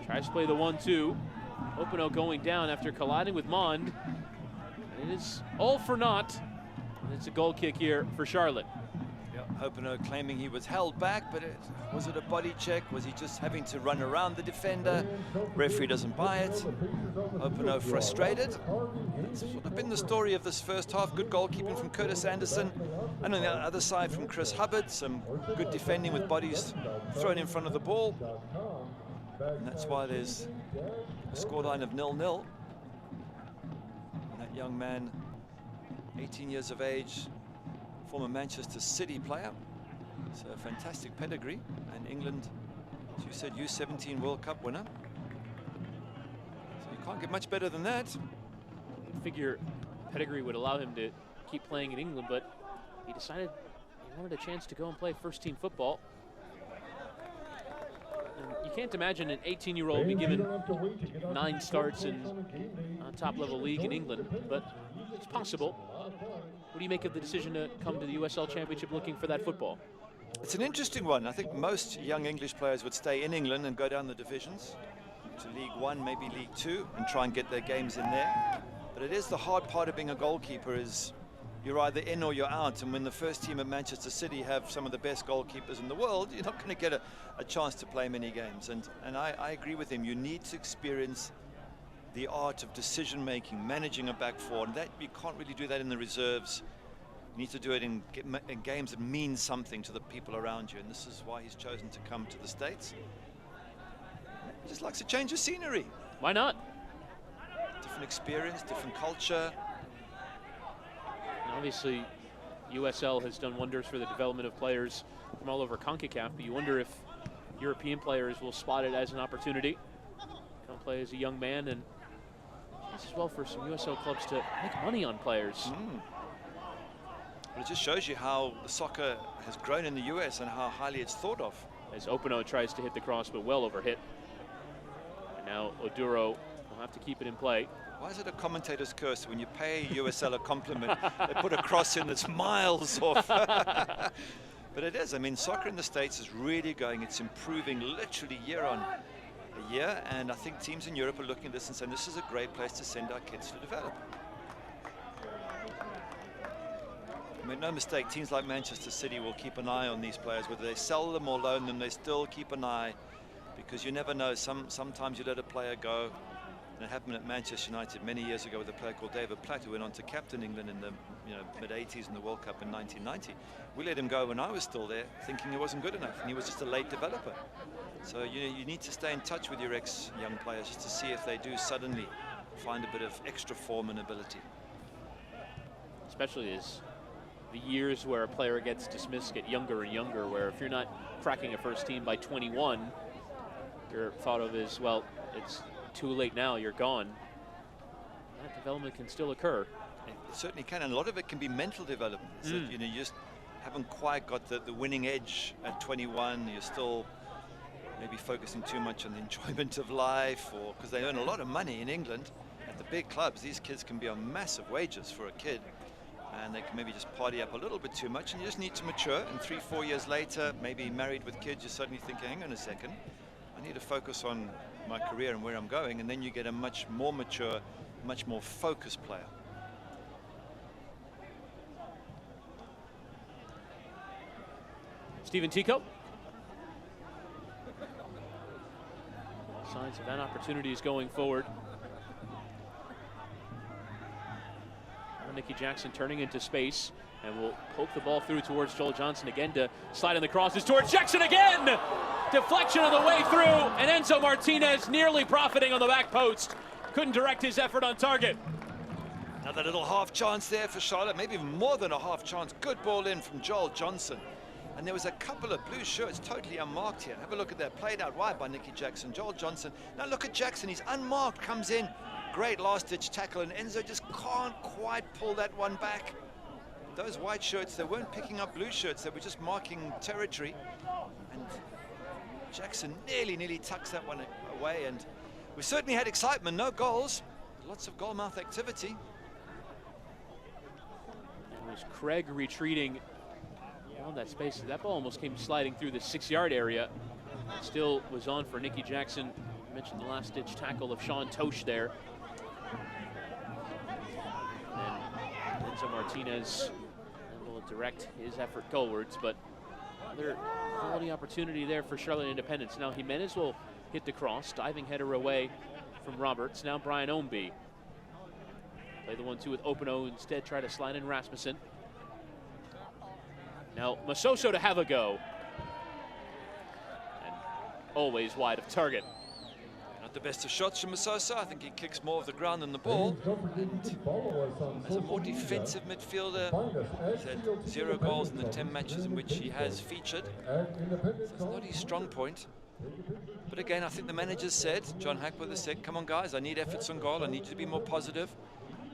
Tries to play the 1-2. Hopino going down after colliding with Mond. It is all for naught. And it's a goal kick here for Charlotte. Hopino claiming he was held back, but was it a body check? Was he just having to run around the defender? Referee doesn't buy it. Hopino frustrated. It's sort of been the story of this first half. Good goalkeeping from Curtis Anderson. And on the other side from Chris Hubbard, some good defending with bodies thrown in front of the ball. And that's why there's a scoreline of 0-0. That young man, 18 years of age, former Manchester City player. So a fantastic pedigree. And England, as you said, U17 World Cup winner. So you can't get much better than that. I figure pedigree would allow him to keep playing in England, but he decided he wanted a chance to go and play first-team football. You can't imagine an 18-year-old be given 9 starts in a top-level league in England, but it's possible. What do you make of the decision to come to the USL Championship looking for that football? It's an interesting one. I think most young English players would stay in England and go down the divisions to League One, maybe League Two, and try and get their games in there. But it is the hard part of being a goalkeeper is you're either in or you're out, and when the first team at Manchester City have some of the best goalkeepers in the world, you're not going to get a chance to play many games. And I agree with him. You need to experience the art of decision-making, managing a back four, and that you can't really do that in the reserves. You need to do it in games that mean something to the people around you, and this is why he's chosen to come to the States. He just likes a change of scenery. Why not? Different experience, different culture. Obviously, USL has done wonders for the development of players from all over CONCACAF, but you wonder if European players will spot it as an opportunity. Come play as a young man, and this as well for some USL clubs to make money on players. But it just shows you how the soccer has grown in the US and how highly it's thought of. As Opino tries to hit the cross, but well over hit. And now Oduro will have to keep it in play. Why is it a commentator's curse when you pay USL a compliment? They put a cross in that's miles off. But it is. I mean, soccer in the States is really going. It's improving literally year on year. And I think teams in Europe are looking at this and saying, this is a great place to send our kids to develop. I mean, no mistake, teams like Manchester City will keep an eye on these players. Whether they sell them or loan them, they still keep an eye. Because you never know. Sometimes you let a player go. It happened at Manchester United many years ago with a player called David Platt, who went on to captain England in the mid-80s in the World Cup in 1990. We let him go when I was still there, thinking he wasn't good enough, and he was just a late developer. So you need to stay in touch with your ex-young players just to see if they do suddenly find a bit of extra form and ability. Especially as the years where a player gets dismissed get younger and younger, where if you're not cracking a first team by 21, you're thought of as, well, it's too late now, you're gone. That development can still occur. It certainly can, and a lot of it can be mental development. So, you just haven't quite got the winning edge at 21. You're still maybe focusing too much on the enjoyment of life, or because they earn a lot of money in England at the big clubs. These kids can be on massive wages for a kid, and they can maybe just party up a little bit too much, and you just need to mature. And 3-4 years later, maybe married with kids, you're suddenly thinking, hang on a second, I need to focus on my career and where I'm going, and then you get a much more mature, much more focused player. Stephen Tico. Signs of that opportunity is going forward. Now Nicky Jackson turning into space, and will poke the ball through towards Joel Johnson again to slide in the crosses towards Jackson again! Deflection on the way through, and Enzo Martinez nearly profiting on the back post. Couldn't direct his effort on target. Another little half chance there for Charlotte, maybe even more than a half chance. Good ball in from Joel Johnson. And there was a couple of blue shirts totally unmarked here. Have a look at that, played out wide by Nicky Jackson. Joel Johnson, now look at Jackson, he's unmarked, comes in. Great last-ditch tackle, and Enzo just can't quite pull that one back. Those white shirts, they weren't picking up blue shirts, they were just marking territory. And Jackson nearly tucks that one away, and we certainly had excitement, no goals, lots of goal mouth activity. It was Craig retreating on that space. That ball almost came sliding through the 6-yard area. Still was on for Nicky Jackson. I mentioned the last-ditch tackle of Sean Tosh there. And Enzo Martinez will direct his effort goalwards, but another quality opportunity there for Charlotte Independence. Now Jimenez will hit the cross, diving header away from Roberts. Now Brian Ownby. Play the 1-2 with Openo, instead try to slide in Rasmussen. Now Masoso to have a go. And always wide of target. Not the best of shots from Masoso. I think he kicks more of the ground than the ball. And as a more defensive midfielder, he's had 0 goals in the 10 matches in which he has featured. So it's not his strong point. But again, I think the manager said, John Hackworth has said, come on guys, I need efforts on goal. I need you to be more positive.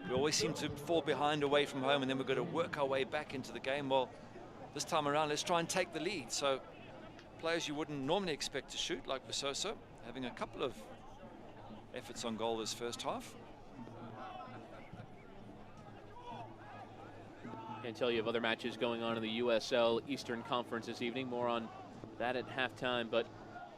We always seem to fall behind away from home, and then we're going to work our way back into the game. Well, this time around, let's try and take the lead. So players you wouldn't normally expect to shoot, like Masoso, having a couple of efforts on goal this first half. Can't tell you of other matches going on in the USL Eastern Conference this evening. More on that at halftime, but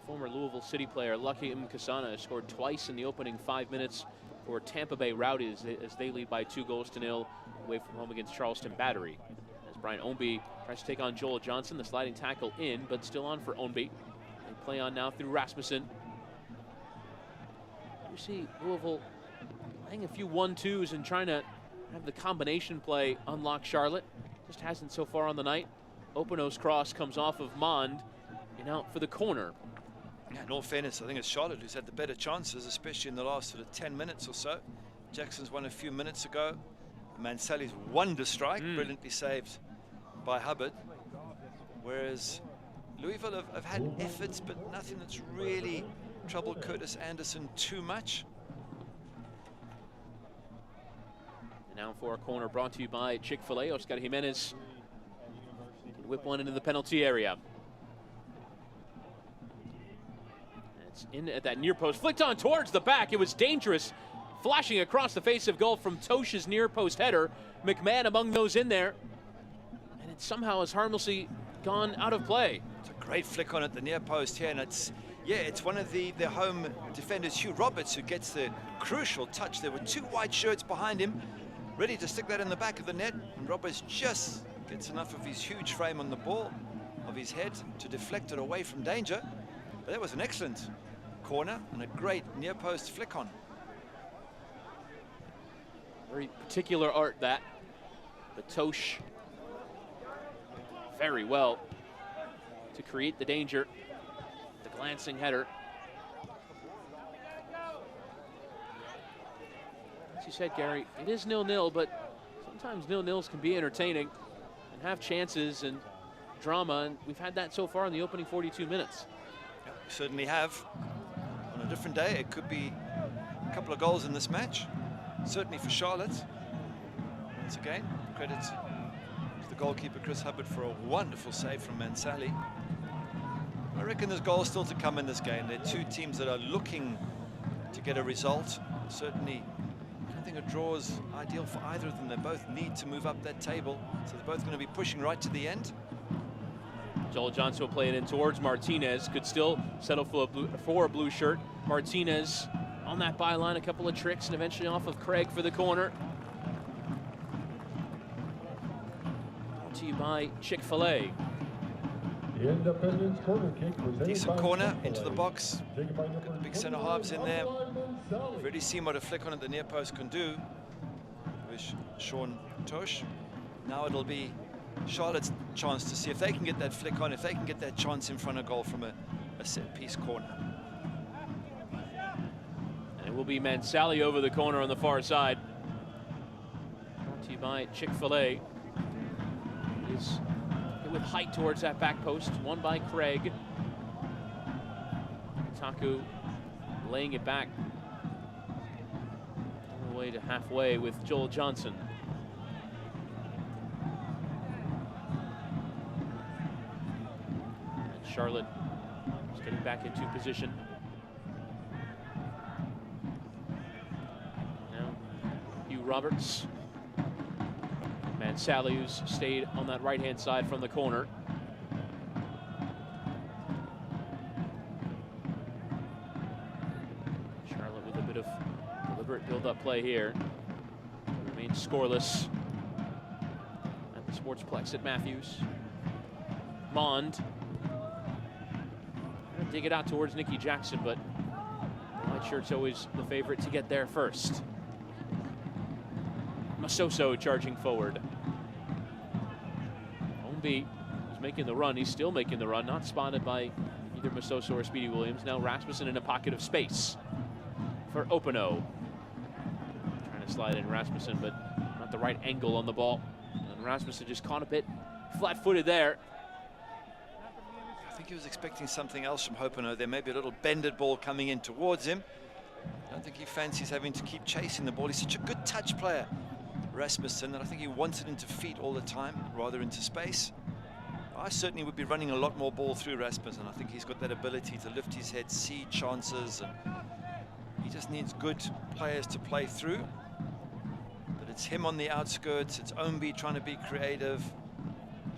former Louisville City player Lucky Mkasana scored twice in the opening 5 minutes for Tampa Bay Rowdies as they lead by 2-0 away from home against Charleston Battery. As Brian Ownby tries to take on Joel Johnson, the sliding tackle in, but still on for Ownby. They play on now through Rasmussen. You see Louisville playing a few 1-2s and trying to have the combination play unlock Charlotte. Just hasn't so far on the night. Openo's cross comes off of Mond and out for the corner. Yeah, in all fairness, I think it's Charlotte who's had the better chances, especially in the last sort of 10 minutes or so. Jackson's won a few minutes ago. Mansali's wonder strike, brilliantly saved by Hubbard. Whereas Louisville have had efforts, but nothing that's really troubled Curtis Anderson too much. And now for a corner brought to you by Chick-fil-A. Oscar Jimenez can whip one into the penalty area. It's in at that near post, flicked on towards the back. It was dangerous, flashing across the face of goal from Tosh's near post header. McMahon among those in there, and it somehow has harmlessly gone out of play. It's a great flick on at the near post here, and it's one of the home defenders, Hugh Roberts, who gets the crucial touch. There were 2 white shirts behind him, ready to stick that in the back of the net, and Roberts just gets enough of his huge frame on the ball, of his head, to deflect it away from danger. But that was an excellent corner and a great near post flick on. Very particular art that, but Tosh very well to create the danger. The glancing header. As you said, Gary, it is 0-0, but sometimes 0-0s can be entertaining and have chances and drama, and we've had that so far in the opening 42 minutes. Yeah, we certainly have. On a different day, it could be a couple of goals in this match. Certainly for Charlotte. Once again, credit to the goalkeeper Chris Hubbard for a wonderful save from Mansali. I reckon there's goals still to come in this game. They're 2 teams that are looking to get a result. Certainly, I don't think a draw is ideal for either of them. They both need to move up that table, so they're both going to be pushing right to the end. Joel Johnson will play it in towards Martinez. Could still settle for a blue shirt. Martinez on that byline, a couple of tricks, and eventually off of Craig for the corner. Brought to you by Chick-fil-A. Decent corner into the box. Got the big centre halves in there. We've already seen what a flick on at the near post can do with Sean Tosh. Now it'll be Charlotte's chance to see if they can get that flick on, if they can get that chance in front of goal from a set-piece corner. And it will be Mansali over the corner on the far side. Brought to you by Chick-fil-A. Is with height towards that back post, won by Craig. Taku laying it back all the way to halfway with Joel Johnson. And Charlotte is getting back into position. Now, Hugh Roberts. Mansally, who's stayed on that right-hand side from the corner. Charlotte with a bit of deliberate build-up play here. Remains scoreless at the Sportsplex at Matthews. Mond. Gonna dig it out towards Nikki Jackson, but the white shirt's always the favorite to get there first. Masoso charging forward. Ombi is making the run. He's still making the run. Not spotted by either Masoso or Speedy Williams. Now Rasmussen in a pocket of space for Openo. Trying to slide in Rasmussen, but not the right angle on the ball. And Rasmussen just caught a bit flat-footed there. I think he was expecting something else from Openo. There may be a little bended ball coming in towards him. I don't think he fancies having to keep chasing the ball. He's such a good touch player, Rasmussen, and I think he wants it into feet all the time, rather into space. I certainly would be running a lot more ball through Rasmussen. I think he's got that ability to lift his head, see chances, and he just needs good players to play through. But it's him on the outskirts, it's Ombi trying to be creative.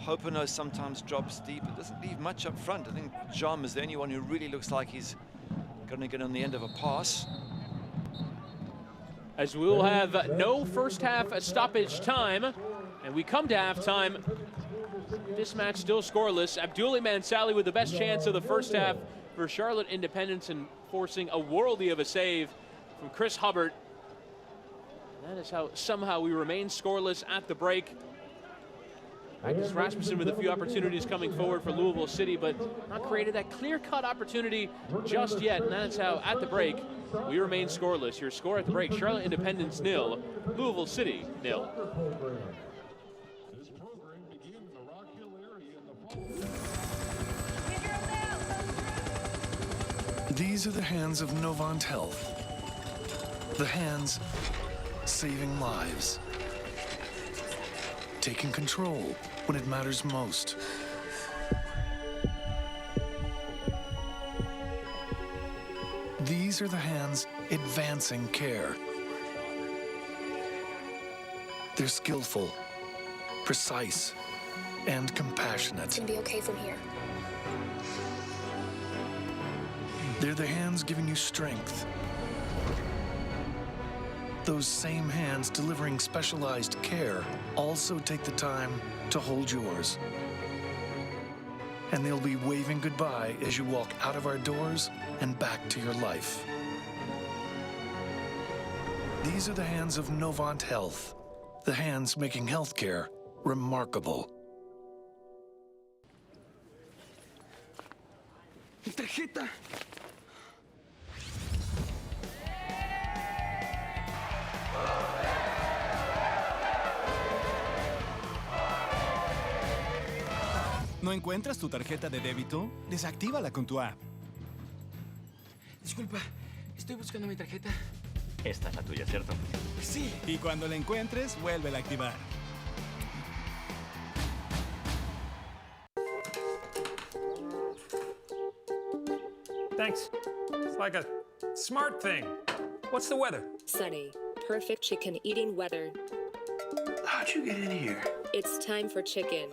Openo sometimes drops deep, it doesn't leave much up front. I think Jam is the only one who really looks like he's going to get on the end of a pass. As we will have no first half stoppage time, and we come to halftime. This match still scoreless. Abdoulaye Mansally with the best chance of the first half for Charlotte Independence and forcing a worldie of a save from Chris Hubbard. And that is how somehow we remain scoreless at the break. Magnus Rasmussen with a few opportunities coming forward for Louisville City, but not created that clear-cut opportunity just yet. And that's how, at the break, we remain scoreless. Your score at the break, Charlotte Independence 0, Louisville City 0. These are the hands of Novant Health. The hands saving lives. Taking control when it matters most. These are the hands advancing care. They're skillful, precise, and compassionate. It's gonna be okay from here. They're the hands giving you strength. Those same hands delivering specialized care also take the time to hold yours. And they'll be waving goodbye as you walk out of our doors and back to your life. These are the hands of Novant Health, the hands making healthcare remarkable. Mi tarjeta. ¿No encuentras tu tarjeta de débito? Desactívala con tu app. Disculpa, estoy buscando mi tarjeta. Esta es la tuya, ¿cierto? Sí. Y cuando la encuentres, vuélvela a activar. Thanks. It's like a smart thing. What's the weather? Sunny. Perfect chicken eating weather. How'd you get in here? It's time for chicken.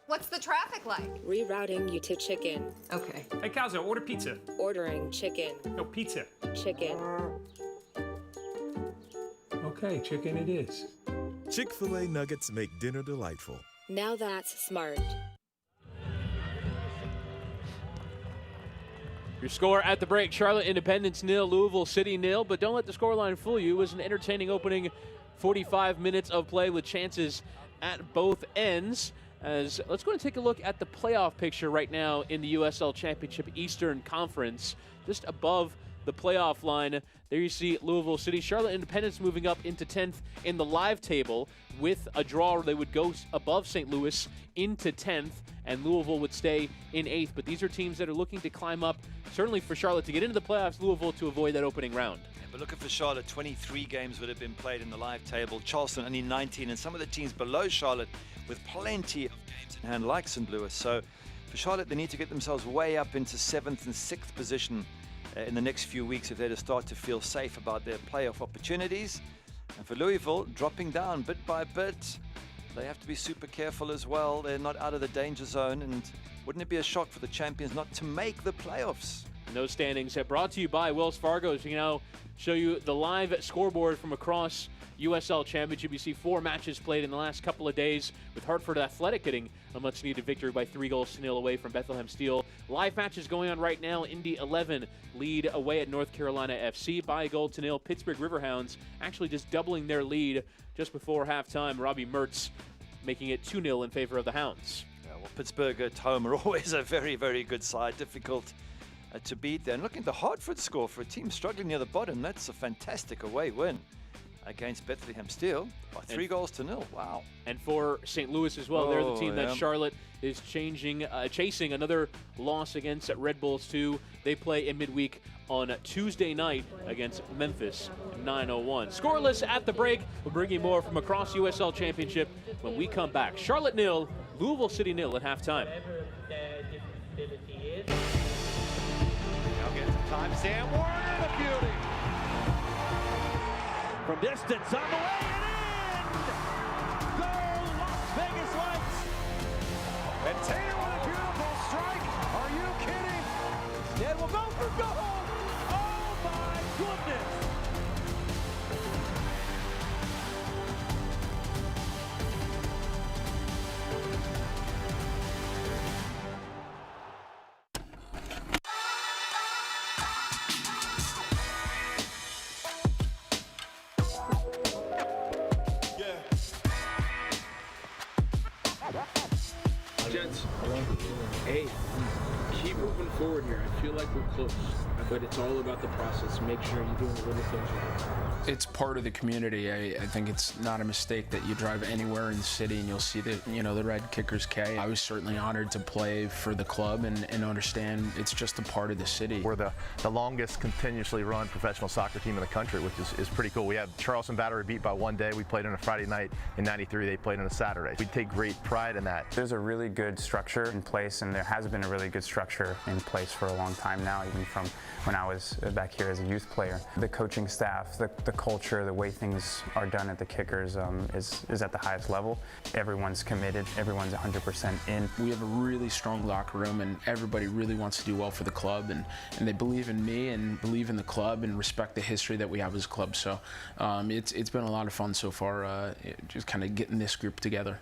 What's the traffic like? Rerouting you to chicken. Okay. Hey, Calzo, order pizza. Ordering chicken. No, pizza. Chicken. Okay, chicken it is. Chick-fil-A nuggets make dinner delightful. Now that's smart. Your score at the break, Charlotte Independence 0, Louisville City 0. But don't let the scoreline fool you. It was an entertaining opening 45 minutes of play with chances at both ends. As let's go and take a look at the playoff picture right now in the USL Championship Eastern Conference. Just above the playoff line. There you see Louisville City. Charlotte Independence moving up into 10th in the live table. With a draw, they would go above St. Louis into 10th, and Louisville would stay in 8th. But these are teams that are looking to climb up, certainly for Charlotte to get into the playoffs, Louisville to avoid that opening round. Yeah, but looking for Charlotte, 23 games would have been played in the live table. Charleston only 19, and some of the teams below Charlotte with plenty of games in hand, like St. Louis. So for Charlotte, they need to get themselves way up into 7th and 6th position in the next few weeks if they're to start to feel safe about their playoff opportunities. And for Louisville, dropping down bit by bit, they have to be super careful as well. They're not out of the danger zone, and wouldn't it be a shock for the champions not to make the playoffs? And those standings are brought to you by Wells Fargo. So, now show you the live scoreboard from across USL Championship. You see 4 matches played in the last couple of days, with Hartford Athletic getting a much-needed victory by 3-0 away from Bethlehem Steel. Live matches going on right now. Indy 11 lead away at North Carolina FC by 1-0. Pittsburgh Riverhounds actually just doubling their lead just before halftime. Robbie Mertz making it 2-0 in favor of the Hounds. Yeah, well, Pittsburgh at home are always a very, very good side. Difficult to beat there. And looking at the Hartford score for a team struggling near the bottom, that's a fantastic away win against Bethlehem Steel by 3-0. Wow. And for St. Louis as well, they're the team that Charlotte is chasing another loss against Red Bulls 2. They play in midweek on Tuesday night against Memphis 901. Scoreless at the break. We'll bring you more from across USL Championship when we come back. Charlotte 0, Louisville City 0 at halftime. Now gets some time. Sam Warner, the beauty. From distance, on the way and in! Goal, Las Vegas Lights! And Taylor with a beautiful strike. Are you kidding? Instead, will go for goal! Oh my goodness! Gents, hey, keep moving forward here. I feel like we're close, but it's all about the process. Make sure you're doing the little things right. It's part of the community. I think it's not a mistake that you drive anywhere in the city and you'll see the red Kickers K. I was certainly honored to play for the club and understand it's just a part of the city. We're the longest continuously run professional soccer team in the country, which is pretty cool. We had Charleston Battery beat by one day. We played on a Friday night. In '93, they played on a Saturday. We take great pride in that. There's a really good structure in place, and there has been a really good structure in place for a long time now, even from when I was back here as a youth player. The coaching staff, the culture, the way things are done at the Kickers is at the highest level. Everyone's committed, everyone's 100% in. We have a really strong locker room, and everybody really wants to do well for the club, and they believe in me and believe in the club and respect the history that we have as a club. So it's been a lot of fun so far, just kind of getting this group together.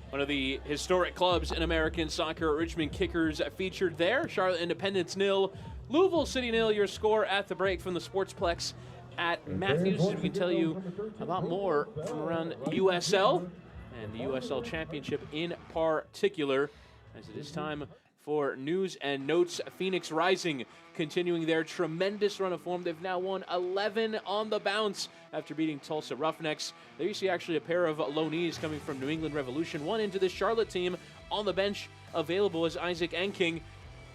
One of the historic clubs in American soccer, Richmond Kickers, featured there. Charlotte Independence 0, Louisville City 0. Your score at the break from the Sportsplex at Matthews. We can tell you about more from around USL and the USL Championship in particular, as it is time for news and notes. Phoenix Rising continuing their tremendous run of form. They've now won 11 on the bounce after beating Tulsa Roughnecks. There you see actually a pair of loanees coming from New England Revolution. One into the Charlotte team on the bench, available as Isaac Anking.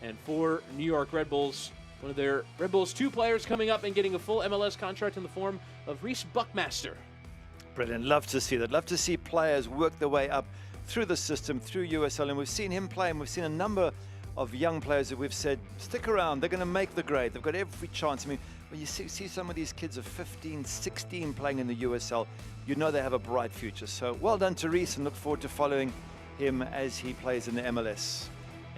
And for New York Red Bulls, one of their Red Bulls 2 players coming up and getting a full MLS contract in the form of Reese Buckmaster. Brilliant. Love to see that. Love to see players work their way up through the system, through USL, and we've seen him play, and we've seen a number of young players that we've said, stick around, they're going to make the grade. They've got every chance. I mean, when you see some of these kids of 15, 16 playing in the USL, you know they have a bright future. So well done to Reese, and look forward to following him as he plays in the MLS.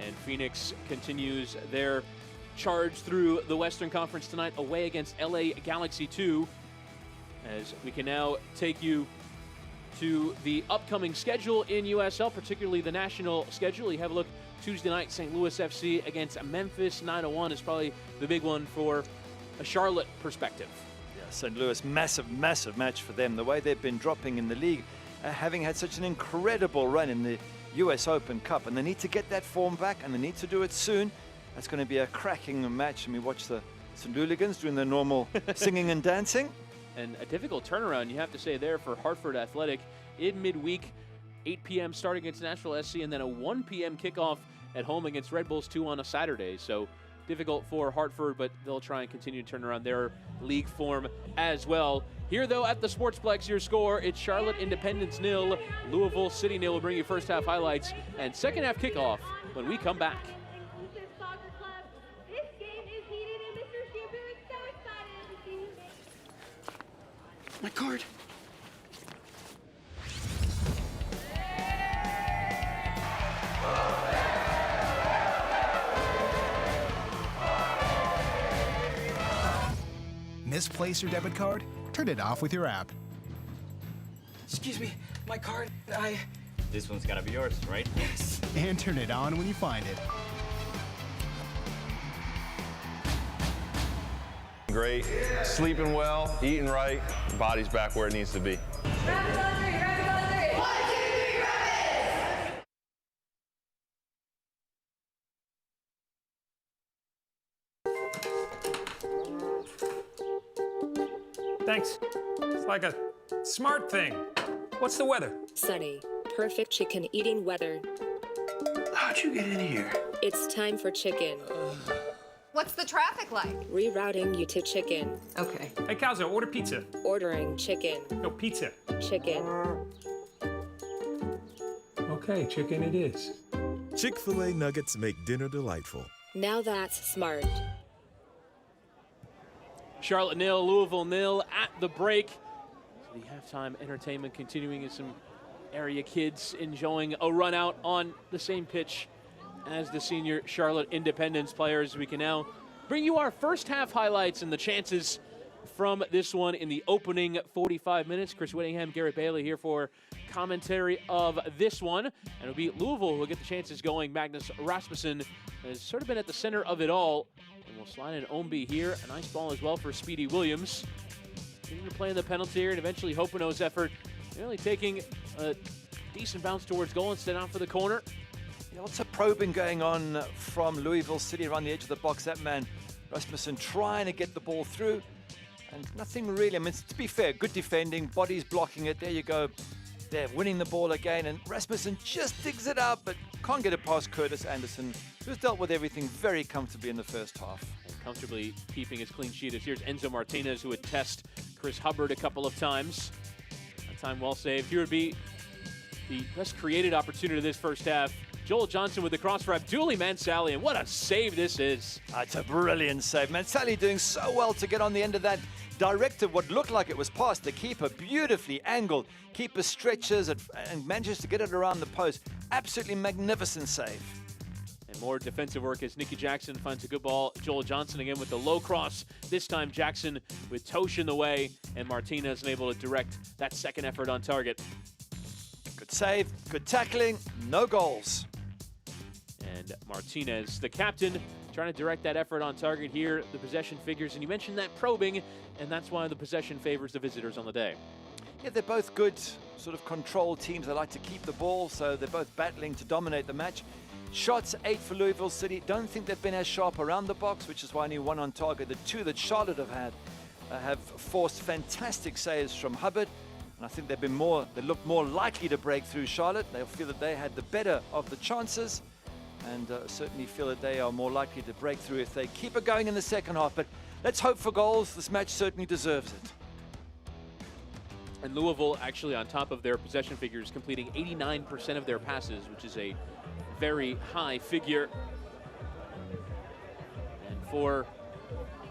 And Phoenix continues their charge through the Western Conference tonight away against LA Galaxy 2. As we can now take you to the upcoming schedule in USL, particularly the national schedule. You have a look Tuesday night, St. Louis FC against Memphis 901 is probably the big one for a Charlotte perspective. Yeah, St. Louis, massive match for them. The way they've been dropping in the league, having had such an incredible run in the US Open Cup, and they need to get that form back, and they need to do it soon. That's going to be a cracking match. I mean, watch the St. Louligans doing their normal singing and dancing. And a difficult turnaround, you have to say, there for Hartford Athletic in midweek, 8 p.m. start against Nashville SC, and then a 1 p.m. kickoff at home against Red Bulls 2 on a Saturday. So difficult for Hartford, but they'll try and continue to turn around their league form as well. Here, though, at the Sportsplex, your score, it's Charlotte Independence 0, Louisville City 0. We'll bring you first half highlights and second half kickoff when we come back. My card. Misplace your debit card? Turn it off with your app. Excuse me, my card. This one's gotta be yours, right? Yes. And turn it on when you find it. Great, sleeping well, eating right, body's back where it needs to be. Rapids on 3, rapids on 3. 1, 2, 3, rapids! Thanks. It's like a smart thing. What's the weather? Sunny. Perfect chicken eating weather. How'd you get in here? It's time for chicken. What's the traffic like? Rerouting you to chicken. Okay. Hey, Calzo, order pizza. Ordering chicken. No, pizza. Chicken. Okay, chicken it is. Chick-fil-A nuggets make dinner delightful. Now that's smart. Charlotte 0, Louisville 0 at the break. So the halftime entertainment continuing as some area kids enjoying a run out on the same pitch as the senior Charlotte Independence players. We can now bring you our first half highlights and the chances from this one in the opening 45 minutes. Chris Whittingham, Garrett Bailey here for commentary of this one. And it'll be Louisville who will get the chances going. Magnus Rasmussen has sort of been at the center of it all. And we'll slide in Omby here. A nice ball as well for Speedy Williams. Getting to play in the penalty area and eventually Hopeno's effort. Really taking a decent bounce towards goal instead out for the corner. Lots of probing going on from Louisville City around the edge of the box. That man, Rasmussen, trying to get the ball through. And nothing really, I mean, to be fair, good defending, bodies blocking it. There you go. They're winning the ball again. And Rasmussen just digs it out, but can't get it past Curtis Anderson, who's dealt with everything very comfortably in the first half. And comfortably keeping his clean sheet. As here's Enzo Martinez, who would test Chris Hubbard a couple of times. That time well saved. Here would be the best created opportunity of this first half. Joel Johnson with the cross for Abdoulaye Mansali, and what a save this is. It's a brilliant save. Mansali doing so well to get on the end of that. Directed what looked like it was past the keeper, beautifully angled. Keeper stretches it and manages to get it around the post. Absolutely magnificent save. And more defensive work as Nicky Jackson finds a good ball. Joel Johnson again with the low cross. This time Jackson with Tosh in the way, and Martinez unable to direct that second effort on target. Good save, good tackling, no goals. And Martinez, the captain, trying to direct that effort on target here. The possession figures, and you mentioned that probing, and that's why the possession favors the visitors on the day. Yeah, they're both good sort of control teams. They like to keep the ball, so they're both battling to dominate the match. Shots 8 for Louisville City. Don't think they've been as sharp around the box, which is why only 1 on target. The 2 that Charlotte have had have forced fantastic saves from Hubbard. And I think they look more likely to break through Charlotte. They'll feel that they had the better of the chances, and certainly feel that they are more likely to break through if they keep it going in the second half. But let's hope for goals. This match certainly deserves it. And Louisville actually on top of their possession figures, completing 89% of their passes, which is a very high figure. And for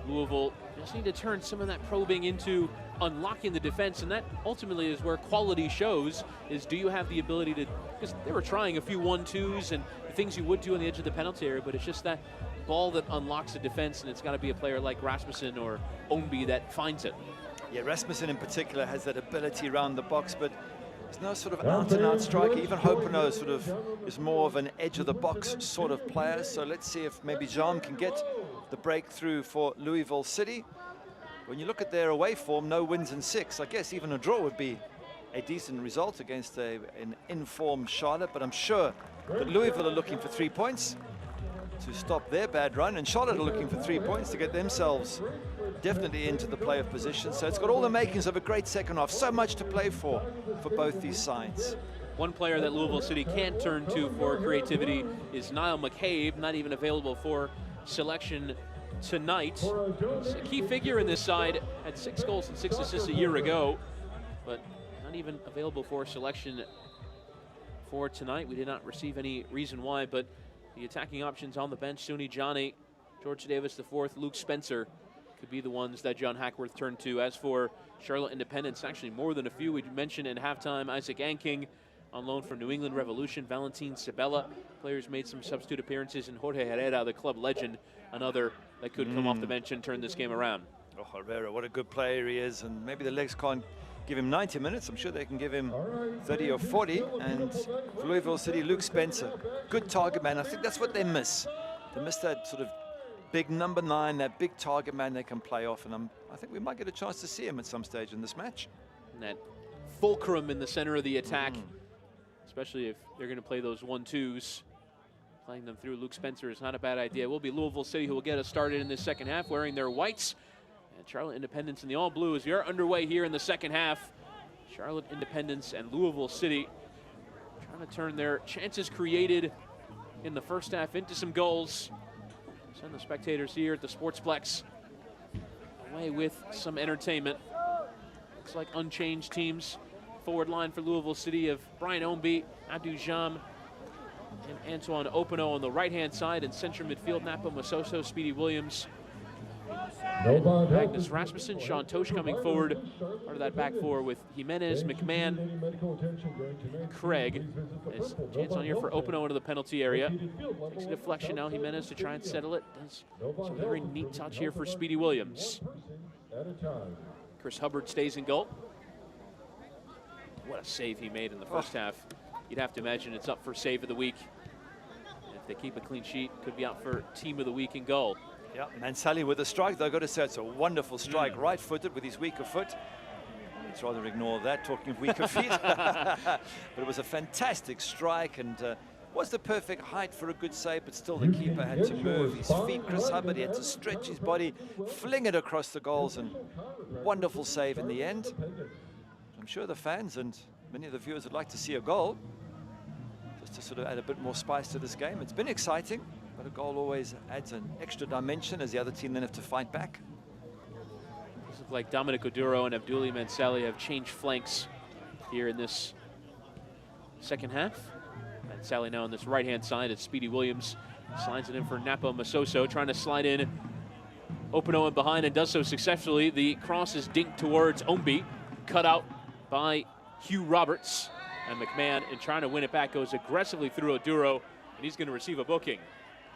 Louisville, just need to turn some of that probing into unlocking the defense, and that ultimately is where quality shows, is do you have the ability to, because they were trying a few 1-2s and the things you would do on the edge of the penalty area, but it's just that ball that unlocks the defense, and it's got to be a player like Rasmussen or Ownby that finds it. Yeah, Rasmussen in particular has that ability around the box, but there's no sort of out-and-out striker. Even Hopino sort of is more of an edge-of-the-box sort of player. So let's see if maybe Jam can get the breakthrough for Louisville City. When you look at their away form, no wins in 6. I guess even a draw would be a decent result against an in-form Charlotte, but I'm sure that Louisville are looking for 3 points to stop their bad run, and Charlotte are looking for 3 points to get themselves definitely into the playoff position. So it's got all the makings of a great second half. So much to play for both these sides. One player that Louisville City can't turn to for creativity is Niall McCabe, not even available for selection tonight. He's a key figure in this side, had 6 goals and 6 assists a year ago, but not even available for selection for tonight. We did not receive any reason why, but the attacking options on the bench, Suni Johnny, George Davis IV, Luke Spencer, could be the ones that John Hackworth turned to. As for Charlotte Independence, actually more than a few. We mentioned in halftime Isaac Anking on loan from New England Revolution, Valentin Sabella. Players made some substitute appearances, and Jorge Herrera, the club legend, another that could come off the bench and turn this game around. Oh, Herrera, what a good player he is, and maybe the legs can't give him 90 minutes. I'm sure they can give him 30 or 40. And for Louisville City, Luke Spencer, good target man. I think that's what they miss. They miss that sort of big number 9, that big target man they can play off, and I think we might get a chance to see him at some stage in this match. And that fulcrum in the center of the attack, especially if they're going to play those 1-2s. Playing them through Luke Spencer is not a bad idea. It will be Louisville City who will get us started in this second half, wearing their whites. And Charlotte Independence in the all blues. We are underway here in the second half. Charlotte Independence and Louisville City trying to turn their chances created in the first half into some goals. Send the spectators here at the Sportsplex away with some entertainment. Looks like unchanged teams. Forward line for Louisville City of Brian Ownby, Abdou Jam, and Antoine Opino on the right-hand side. And central midfield, Napa Masoso, Speedy Williams, Magnus Rasmussen, Sean Tosh coming forward. Part of that back four with Jimenez, McMahon, Craig. There's a chance on here for Opino into the penalty area. Takes a deflection now, Jimenez to try and settle it. Does some very neat touch here for Speedy Williams. Chris Hubbard stays in goal. What a save he made in the first half. You'd have to imagine it's up for save of the week. And if they keep a clean sheet, could be out for team of the week in goal. Yeah, Mansali with a strike, though. I've got to say, it's a wonderful strike, right-footed with his weaker foot. Let's rather ignore that, talking of weaker feet. But it was a fantastic strike, and was the perfect height for a good save, but still the keeper had to move his feet. Chris Hubbard, he had to stretch his body, fling it across the goals, and wonderful save in the end. I'm sure the fans and many of the viewers would like to see a goal, just to sort of add a bit more spice to this game. It's been exciting, but a goal always adds an extra dimension as the other team then have to fight back. Looks like Dominic Oduro and Abdoulaye Mansali have changed flanks here in this second half. Mansali now on this right-hand side as Speedy Williams slides it in for Napo Masoso, trying to slide in. Opino in behind and does so successfully. The cross is dinked towards Ownby, cut out by Hugh Roberts. And McMahon, in trying to win it back, goes aggressively through Oduro, and he's going to receive a booking.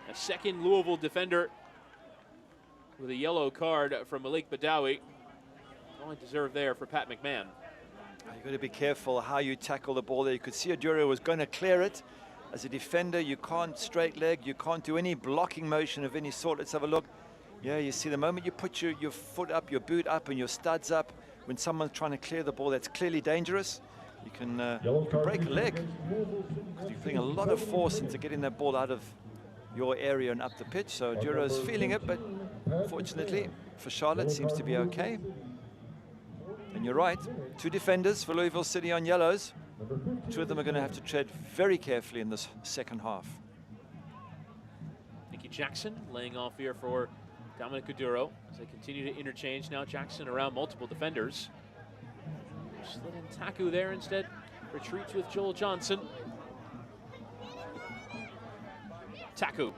A second Louisville defender with a yellow card from Malik Badawi. Only deserved there for Pat McMahon. You've got to be careful how you tackle the ball there. You could see Oduro was going to clear it. As a defender, you can't straight leg, you can't do any blocking motion of any sort. Let's have a look. Yeah, you see the moment you put your foot up, your boot up, and your studs up, when someone's trying to clear the ball, that's clearly dangerous. You can break a leg because you're putting a lot of force into getting that ball out of your area and up the pitch. So Oduro's feeling it, but fortunately for Charlotte, seems to be okay. And you're right, 2 defenders for Louisville City on yellows. 2 of them are going to have to tread very carefully in this second half. Nicky Jackson laying off here for Dominic Oduro as they continue to interchange now. Jackson around multiple defenders. Slid in Taku there instead. Retreats with Joel Johnson. Taku.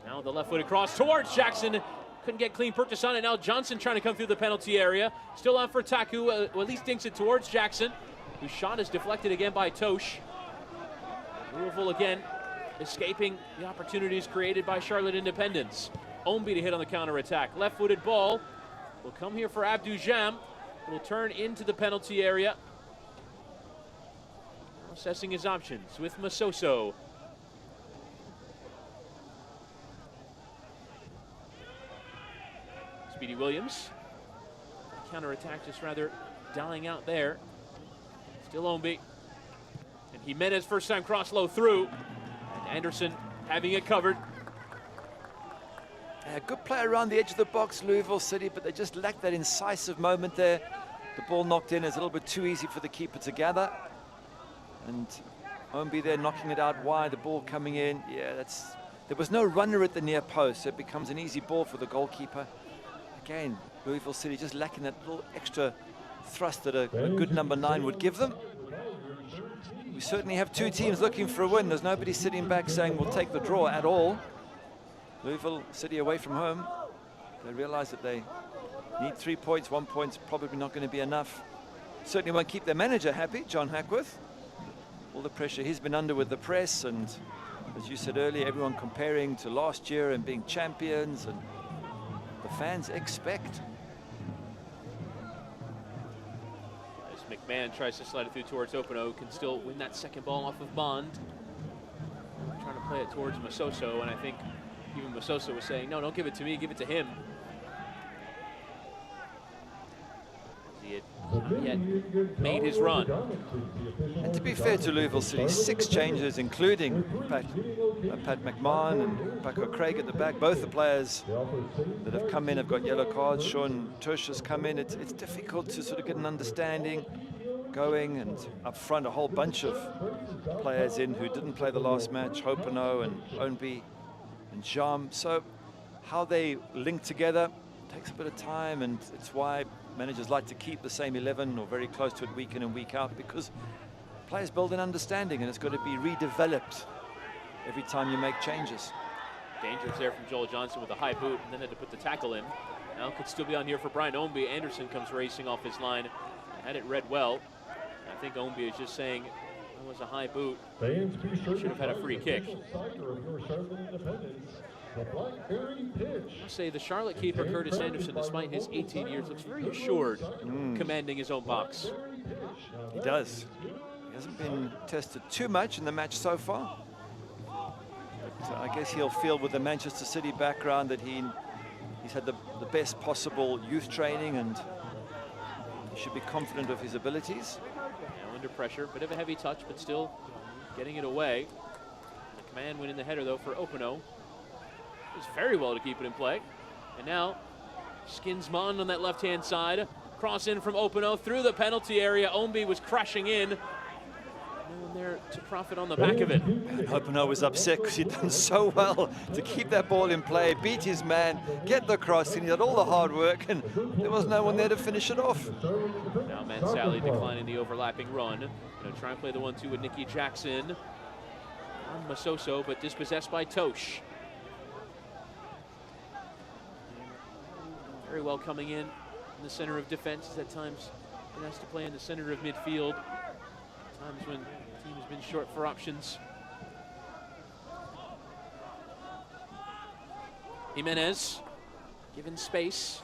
Now the left-footed cross towards Jackson. Couldn't get clean purchase on it. Now Johnson trying to come through the penalty area. Still on for Taku, who at least dinks it towards Jackson, whose shot is deflected again by Tosh. Louisville again escaping the opportunities created by Charlotte Independence. Ombi to hit on the counter-attack. Left-footed ball will come here for Abdou Jam. Will turn into the penalty area. Assessing his options with Masoso. Speedy Williams. Counter-attack just rather dying out there. Still Ombi. And Jimenez first time cross low through. And Anderson having it covered. A good play around the edge of the box, Louisville City, but they just lacked that incisive moment there. The ball knocked in is a little bit too easy for the keeper to gather. And Ombi there knocking it out wide, the ball coming in. Yeah, there was no runner at the near post, so it becomes an easy ball for the goalkeeper. Again, Louisville City just lacking that little extra thrust that a good number 9 would give them. We certainly have two teams looking for a win. There's nobody sitting back saying we'll take the draw at all. Louisville City away from home. They realize that they need 3 points. 1 point's probably not going to be enough. Certainly won't keep their manager happy, John Hackworth. All the pressure he's been under with the press, and as you said earlier, everyone comparing to last year and being champions, and the fans expect. As McMahon tries to slide it through towards Openo, can still win that second ball off of Bond. Trying to play it towards Masoso, and I think even Masoso was saying, no, don't give it to me, give it to him. He had yet made his run. And to be fair to Louisville City, 6 changes, including Pat McMahon and Paco Craig at the back. Both the players that have come in have got yellow cards. Sean Tush has come in. It's difficult to sort of get an understanding going, and up front a whole bunch of players in who didn't play the last match, Hopeno and Onby and Jam. So how they link together takes a bit of time, and it's why managers like to keep the same 11 or very close to it week in and week out, because players build an understanding and it's got to be redeveloped every time you make changes. Dangerous there from Joel Johnson with a high boot, and then had to put the tackle in. Now could still be on here for Brian Ombi. Anderson comes racing off his line. Had it read well. I think Ombi is just saying it was a high boot. Should have had a free kick. I'll say the Charlotte keeper, Curtis Anderson, despite his 18 years, looks very assured, commanding his own box. He does. He hasn't been tested too much in the match so far. But I guess he'll feel with the Manchester City background that he's had the best possible youth training, and he should be confident of his abilities. Now under pressure, bit of a heavy touch, but still getting it away. The command went in the header, though, for Openo. Does very well to keep it in play. And now Skinsmond on that left-hand side. Cross in from Openo through the penalty area. Ombi was crashing in. No one there to profit on the back of it. And Openo was upset because he'd done so well to keep that ball in play, beat his man, get the cross, and he did all the hard work, and there was no one there to finish it off. Now Mansally declining the overlapping run. Gonna try and play the 1-2 with Nicky Jackson. On Masoso, but dispossessed by Tosh. Very well coming in the center of defense. At times it has to play in the center of midfield. Times when the team has been short for options. Jimenez given space.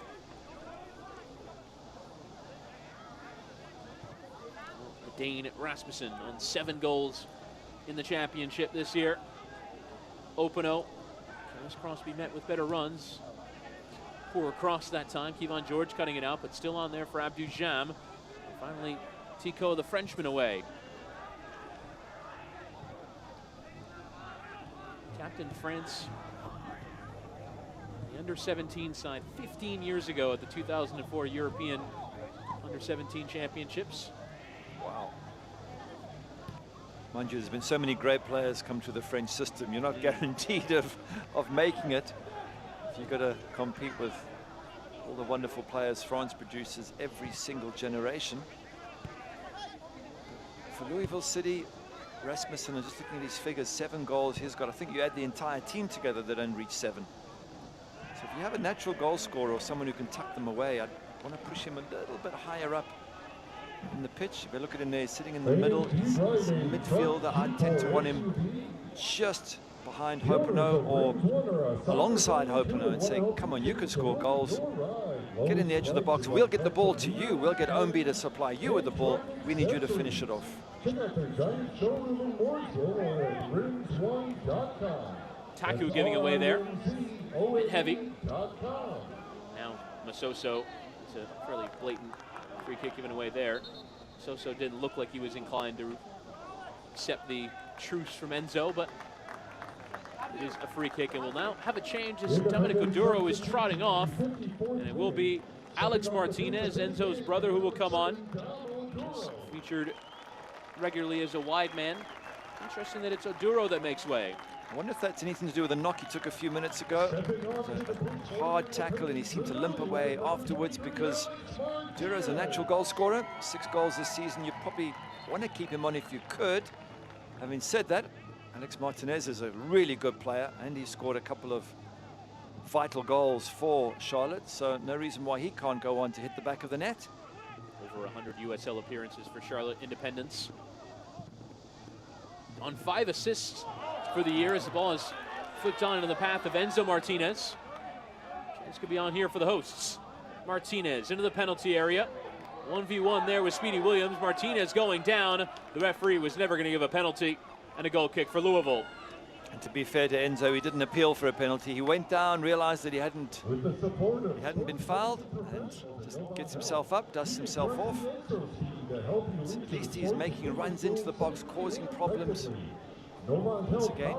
The Dane Rasmussen on 7 goals in the championship this year. Openo. Can this cross be met with better runs? Poor cross that time. Kevon George cutting it out, but still on there for Abdou Jam. Finally, Tico, the Frenchman, away. Captain France, the under-17 side 15 years ago at the 2004 European under-17 championships. Wow. Mind you, there's been so many great players come to the French system. You're not guaranteed of making it. You've got to compete with all the wonderful players France produces every single generation. For Louisville City, Rasmussen, just looking at his figures, 7 goals. He's got, I think you add the entire team together, they don't reach 7. So if you have a natural goal scorer or someone who can tuck them away, I'd want to push him a little bit higher up in the pitch. If you look at him there, he's sitting in the middle. He's a midfielder. I tend to want him just behind Hopeno or alongside Hopeno and say, come on, you can score goals. Get in the edge of the box. We'll get the ball to you. We'll get Ombi to supply you with the ball. We need you to finish it off. Taku giving away there. Bit heavy. Now Masoso. It's a fairly blatant free kick given away there. Masoso didn't look like he was inclined to accept the truce from Enzo, but it is a free kick, and we'll now have a change as Domenico Duro is trotting off, and it will be Alex Martinez, Enzo's brother, who will come on. He's featured regularly as a wide man. Interesting that it's Oduro that makes way. I wonder if that's anything to do with the knock he took a few minutes ago. It was a hard tackle, and he seemed to limp away afterwards because Duro is a natural goal scorer. 6 goals this season. You probably want to keep him on if you could. Having said that, Alex Martinez is a really good player, and he scored a couple of vital goals for Charlotte, so no reason why he can't go on to hit the back of the net. Over 100 USL appearances for Charlotte Independence. On 5 assists for the year as the ball is flicked on into the path of Enzo Martinez. Chance could be on here for the hosts. Martinez into the penalty area. 1v1 there with Speedy Williams. Martinez going down. The referee was never going to give a penalty, and a goal kick for Louisville. And to be fair to Enzo, he didn't appeal for a penalty. He went down, realized that he hadn't been fouled, and just gets himself up, dusts himself off. So at least he's making runs into the box, causing problems. Once again,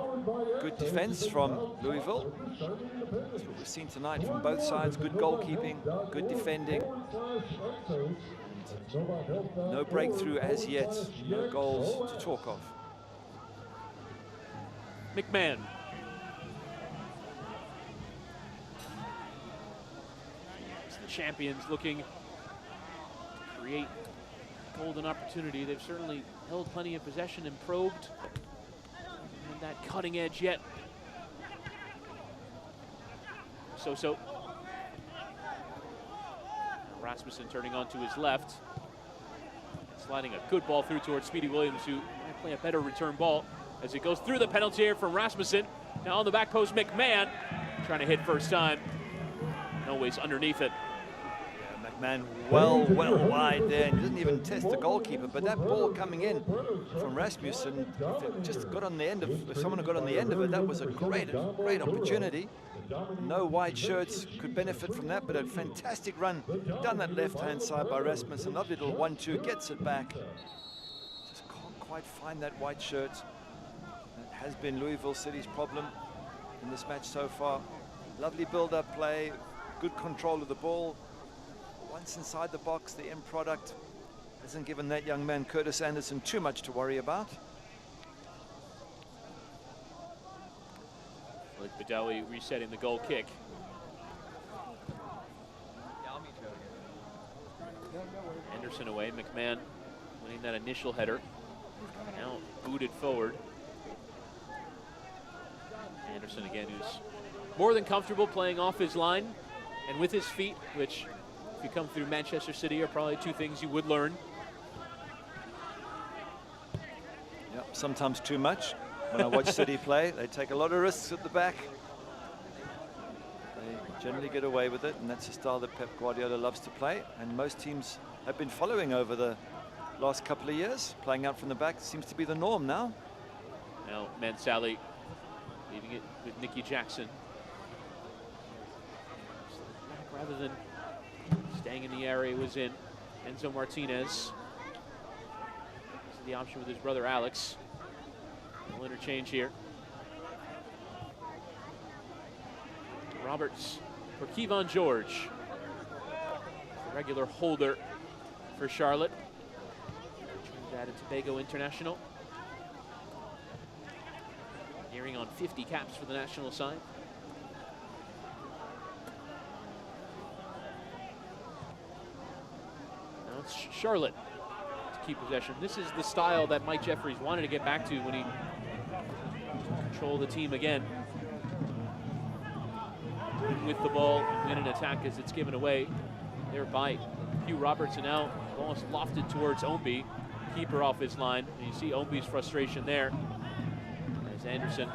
good defense from Louisville. That's what we've seen tonight from both sides. Good goalkeeping, good defending. And no breakthrough as yet, no goals to talk of. McMahon. It's the champions looking to create golden opportunity. They've certainly held plenty of possession and probed. And that cutting edge yet. So. Rasmussen turning onto his left. Sliding a good ball through towards Speedy Williams, who might play a better return ball as it goes through the penalty area from Rasmussen. Now on the back post, McMahon trying to hit first time. Always underneath it. Yeah, McMahon well wide there, and he didn't even test the goalkeeper, but that ball coming in from Rasmussen, if it just got on the end of, if someone had got on the end of it, that was a great opportunity. No white shirts could benefit from that, but a fantastic run down that left-hand side by Rasmussen. Lovely little 1-2, gets it back. Just can't quite find that white shirt. That has been Louisville City's problem in this match so far. Lovely build-up play, good control of the ball. Once inside the box, the end product hasn't given that young man, Curtis Anderson, too much to worry about. With Badawi resetting the goal kick. Anderson away, McMahon winning that initial header. Now booted forward. Anderson again, who's more than comfortable playing off his line and with his feet, which if you come through Manchester City are probably 2 things you would learn. Yep, sometimes too much. When I watch City play, they take a lot of risks at the back. They generally get away with it, and that's the style that Pep Guardiola loves to play, and most teams have been following over the last couple of years. Playing out from the back seems to be the norm now. Now Mansally leaving it with Nicky Jackson. Rather than staying in the area he was in, Enzo Martinez. This is the option with his brother Alex. We'll interchange here. Roberts for Kevon George. The regular holder for Charlotte. Trinidad and Tobago international. Nearing on 50 caps for the national side. Now it's Charlotte to keep possession. This is the style that Mike Jeffries wanted to get back to when he controlled the team again. With the ball, win an attack as it's given away there by Hugh Robertson. Now ball is lofted towards Omby, keeper off his line. And you see Omby's frustration there as Anderson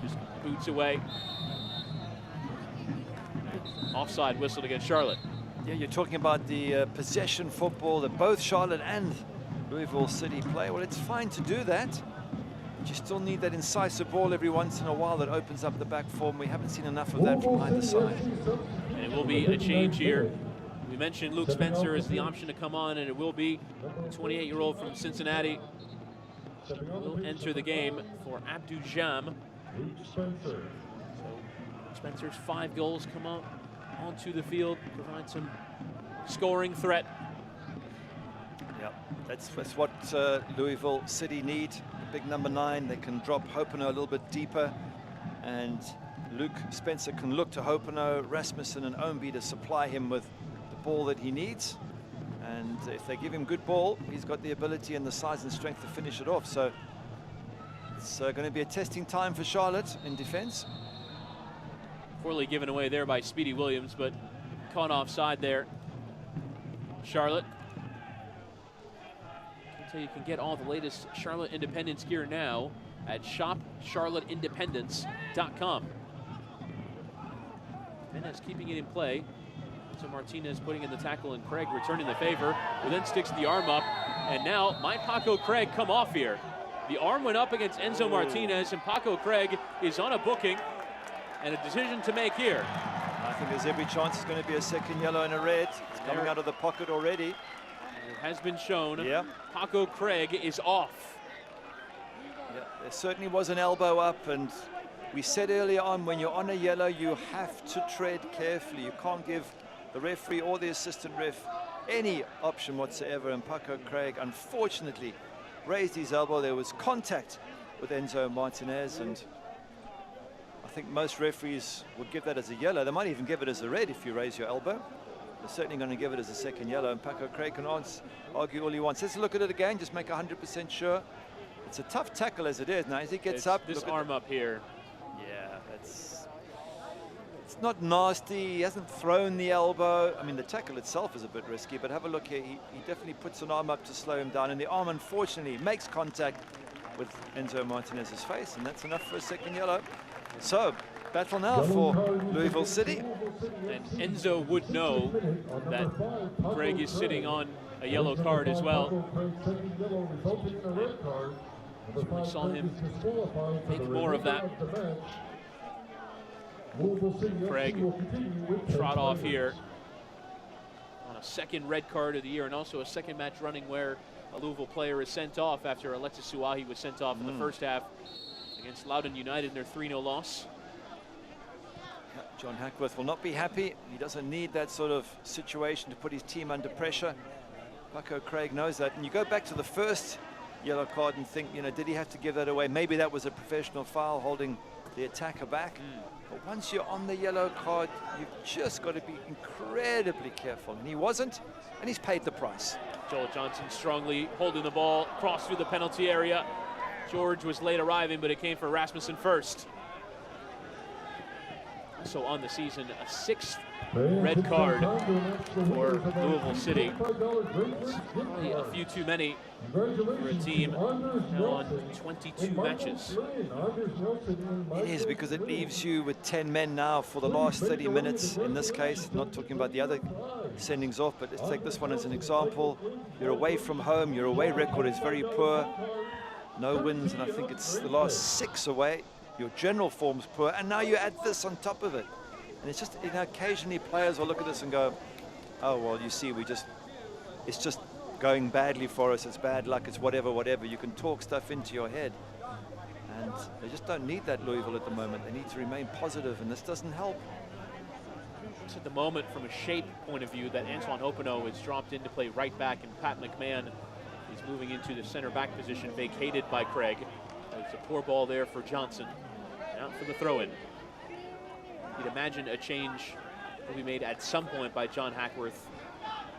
just boots away. Offside whistled against Charlotte. Yeah, you're talking about the possession football that both Charlotte and Louisville City play. Well, it's fine to do that, but you still need that incisive ball every once in a while that opens up the back four, and we haven't seen enough of that from either side. And it will be a change here. We mentioned Luke Spencer as the option to come on, and it will be the 28-year-old from Cincinnati will enter the game for Abdou Jam. So Spencer's 5 goals come out onto the field, provide some scoring threat. Yep, that's what Louisville City need. Big number 9. They can drop Hopeno a little bit deeper, and Luke Spencer can look to Hopeno, Rasmussen, and Omby to supply him with the ball that he needs. And if they give him good ball, he's got the ability and the size and strength to finish it off. So it's going to be a testing time for Charlotte in defense. Poorly given away there by Speedy Williams, but caught offside there. Charlotte. So you can get all the latest Charlotte Independence gear now at shopcharlotteindependence.com. Menez keeping it in play. So Martinez putting in the tackle, and Craig returning the favor, who then sticks the arm up. And now might Paco Craig come off here. The arm went up against Enzo Martinez, and Paco Craig is on a booking and a decision to make here. I think there's every chance it's going to be a second yellow and a red. It's coming out of the pocket already. And it has been shown. Yeah. Paco Craig is off. Yeah, there certainly was an elbow up, and we said earlier on, when you're on a yellow, you have to tread carefully. You can't give the referee or the assistant ref any option whatsoever, and Paco Craig unfortunately raised his elbow. There was contact with Enzo Martinez, and I think most referees would give that as a yellow. They might even give it as a red if you raise your elbow. They're certainly going to give it as a second yellow, and Paco Craig can argue all he wants. Let's look at it again, just make 100% sure. It's a tough tackle as it is. Now as he gets up, this arm up here. Yeah, it's not nasty. He hasn't thrown the elbow. I mean, the tackle itself is a bit risky, but have a look here. He definitely puts an arm up to slow him down, and the arm unfortunately makes contact with Enzo Martinez's face, and that's enough for a second yellow. So, battle now for Louisville City. And Enzo would know that Craig is sitting on a yellow card as well. We saw him make more of that. Craig trot off here on a second red card of the year, and also a second match running where a Louisville player is sent off after Alexis Suahi was sent off in the first half against Loudoun United in their 3-0 loss. John Hackworth will not be happy. He doesn't need that sort of situation to put his team under pressure. Paco Craig knows that. And you go back to the first yellow card and think, you know, did he have to give that away? Maybe that was a professional foul holding the attacker back. But once you're on the yellow card, you've just got to be incredibly careful. And he wasn't, and he's paid the price. Joel Johnson strongly holding the ball, crossed through the penalty area. George was late arriving, but it came for Rasmussen first. So on the season, a 6th red card for Louisville City. It's probably a few too many for a team now on 22 matches. It is, because it leaves you with 10 men now for the last 30 minutes. In this case, not talking about the other sendings off, but let's take this one as an example. You're away from home. Your away record is very poor. No wins, and I think it's the last 6 away. Your general form's poor, and now you add this on top of it. And it's just, you know, occasionally players will look at this and go, oh, well, you see, it's just going badly for us. It's bad luck. It's whatever. You can talk stuff into your head. And they just don't need that, Louisville, at the moment. They need to remain positive, and this doesn't help. It's at the moment, from a shape point of view, that Antoine Hopeno is dropped in to play right back, and Pat McMahon is moving into the center back position, vacated by Craig. It's a poor ball there for Johnson. Out for the throw-in. You'd imagine a change will be made at some point by John Hackworth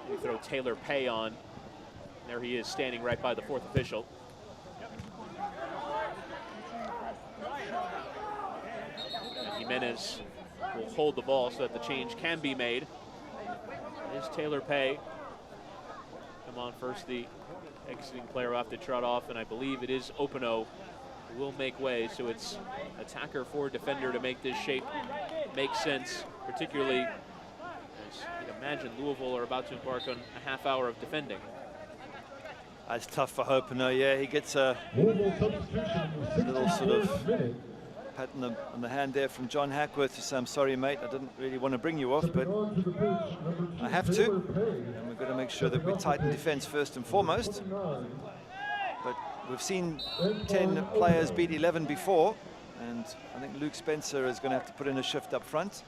We throw Taylor Pay on. There he is, standing right by the fourth official. And Jimenez will hold the ball so that the change can be made. It is Taylor Pay. Come on, first the exiting player off the trot off, and I believe it is Openo who will make way. So it's attacker for defender to make this shape make sense, particularly as you'd imagine Louisville are about to embark on a half hour of defending. That's tough for Openo. Yeah, he gets a little sort of pat on the hand there from John Hackworth to say, I'm sorry, mate, I didn't really want to bring you off, but I have to. And we've got to make sure that we tighten defense first and foremost. But we've seen 10 players beat 11 before, and I think Luke Spencer is going to have to put in a shift up front.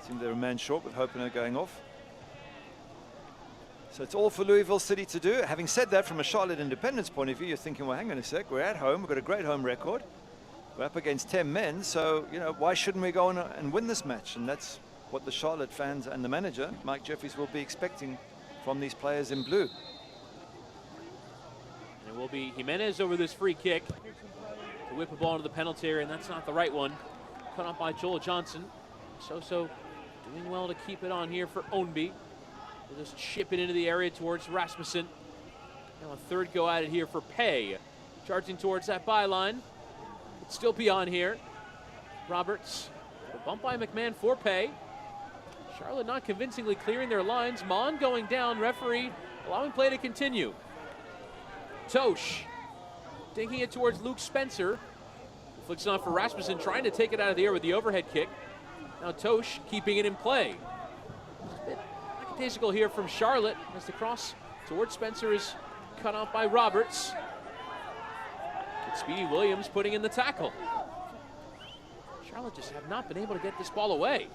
Seems they're a man short with Openo going off. So it's all for Louisville City to do. Having said that, from a Charlotte Independence point of view, you're thinking, well, hang on a sec, we're at home, we've got a great home record. We're up against 10 men, so, you know, why shouldn't we go on and win this match? And that's what the Charlotte fans and the manager, Mike Jeffries, will be expecting from these players in blue. And it will be Jimenez over this free kick to whip a ball into the penalty area, and that's not the right one. Cut off by Joel Johnson. Soso doing well to keep it on here for Ownby. We'll just chip it into the area towards Rasmussen. Now a third go at it here for Pay. Charging towards that byline. It's still beyond here. Roberts, a bump by McMahon for Pay. Charlotte not convincingly clearing their lines. Mon going down, referee allowing play to continue. Tosh dinking it towards Luke Spencer. Flicks it on for Rasmussen, trying to take it out of the air with the overhead kick. Now Tosh keeping it in play. A bit lackadaisical here from Charlotte as the cross towards Spencer is cut off by Roberts. And Speedy Williams putting in the tackle. Charlotte just have not been able to get this ball away.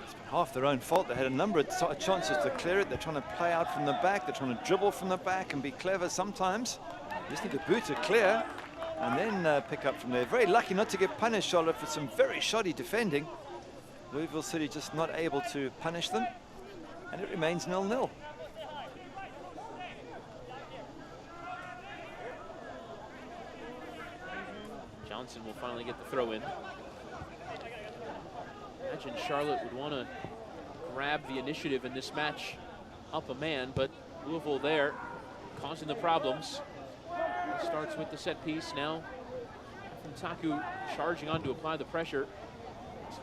It's been half their own fault. They had a number of chances to clear it. They're trying to play out from the back. They're trying to dribble from the back and be clever sometimes. Just need to boot it clear and then pick up from there. Very lucky not to get punished, Charlotte, for some very shoddy defending. Louisville City just not able to punish them, and it remains 0-0. Johnson will finally get the throw in. Imagine Charlotte would want to grab the initiative in this match up a man, but Louisville there causing the problems. Starts with the set piece now. Taku charging on to apply the pressure.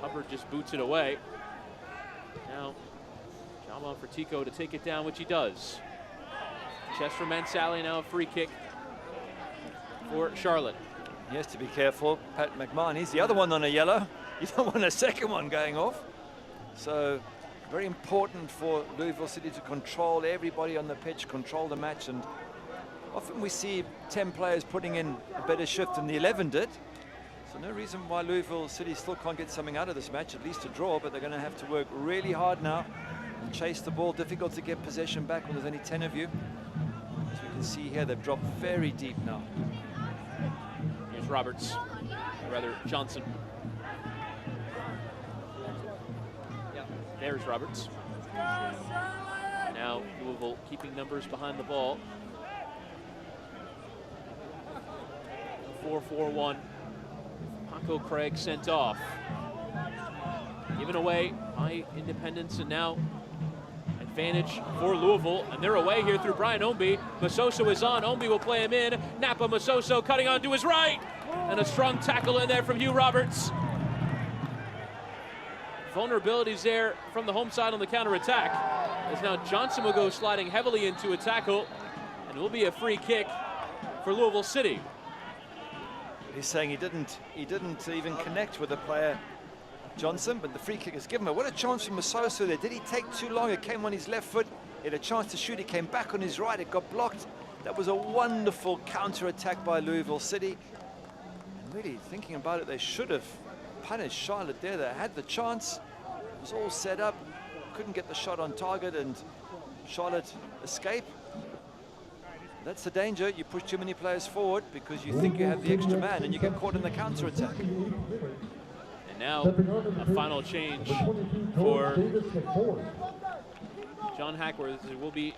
Hubbard just boots it away. Now, job on for Tico to take it down, which he does. Chest for Mansally, now a free kick for Charlotte. He has to be careful. Pat McMahon, he's the other one on a yellow. You don't want a second one going off. So, very important for Louisville City to control everybody on the pitch, control the match, and often we see 10 players putting in a better shift than the 11 did. So no reason why Louisville City still can't get something out of this match, at least a draw, but they're going to have to work really hard now and chase the ball. Difficult to get possession back when there's only 10 of you. As we can see here, they've dropped very deep now. Here's Roberts, or rather Johnson. There's Roberts. Now Louisville keeping numbers behind the ball. 4-4-1. Paco Craig sent off. Given away by Independence, and now advantage for Louisville. And they're away here through Brian Ownby. Masoso is on. Ownby will play him in. Napa Masoso cutting on to his right. And a strong tackle in there from Hugh Roberts. Vulnerabilities there from the home side on the counterattack. As now Johnson will go sliding heavily into a tackle. And it will be a free kick for Louisville City. He's saying he didn't even connect with the player Johnson, but the free kick is given. But what a chance from Masoso there. Did he take too long? It came on his left foot. He had a chance to shoot. He came back on his right. It got blocked. That was a wonderful counter-attack by Louisville City. And really, thinking about it, they should have punished Charlotte there. They had the chance. It was all set up. Couldn't get the shot on target, and Charlotte escaped. That's the danger. You push too many players forward because you think you have the extra man and you get caught in the counter-attack. And now a final change for John Hackworth. It will be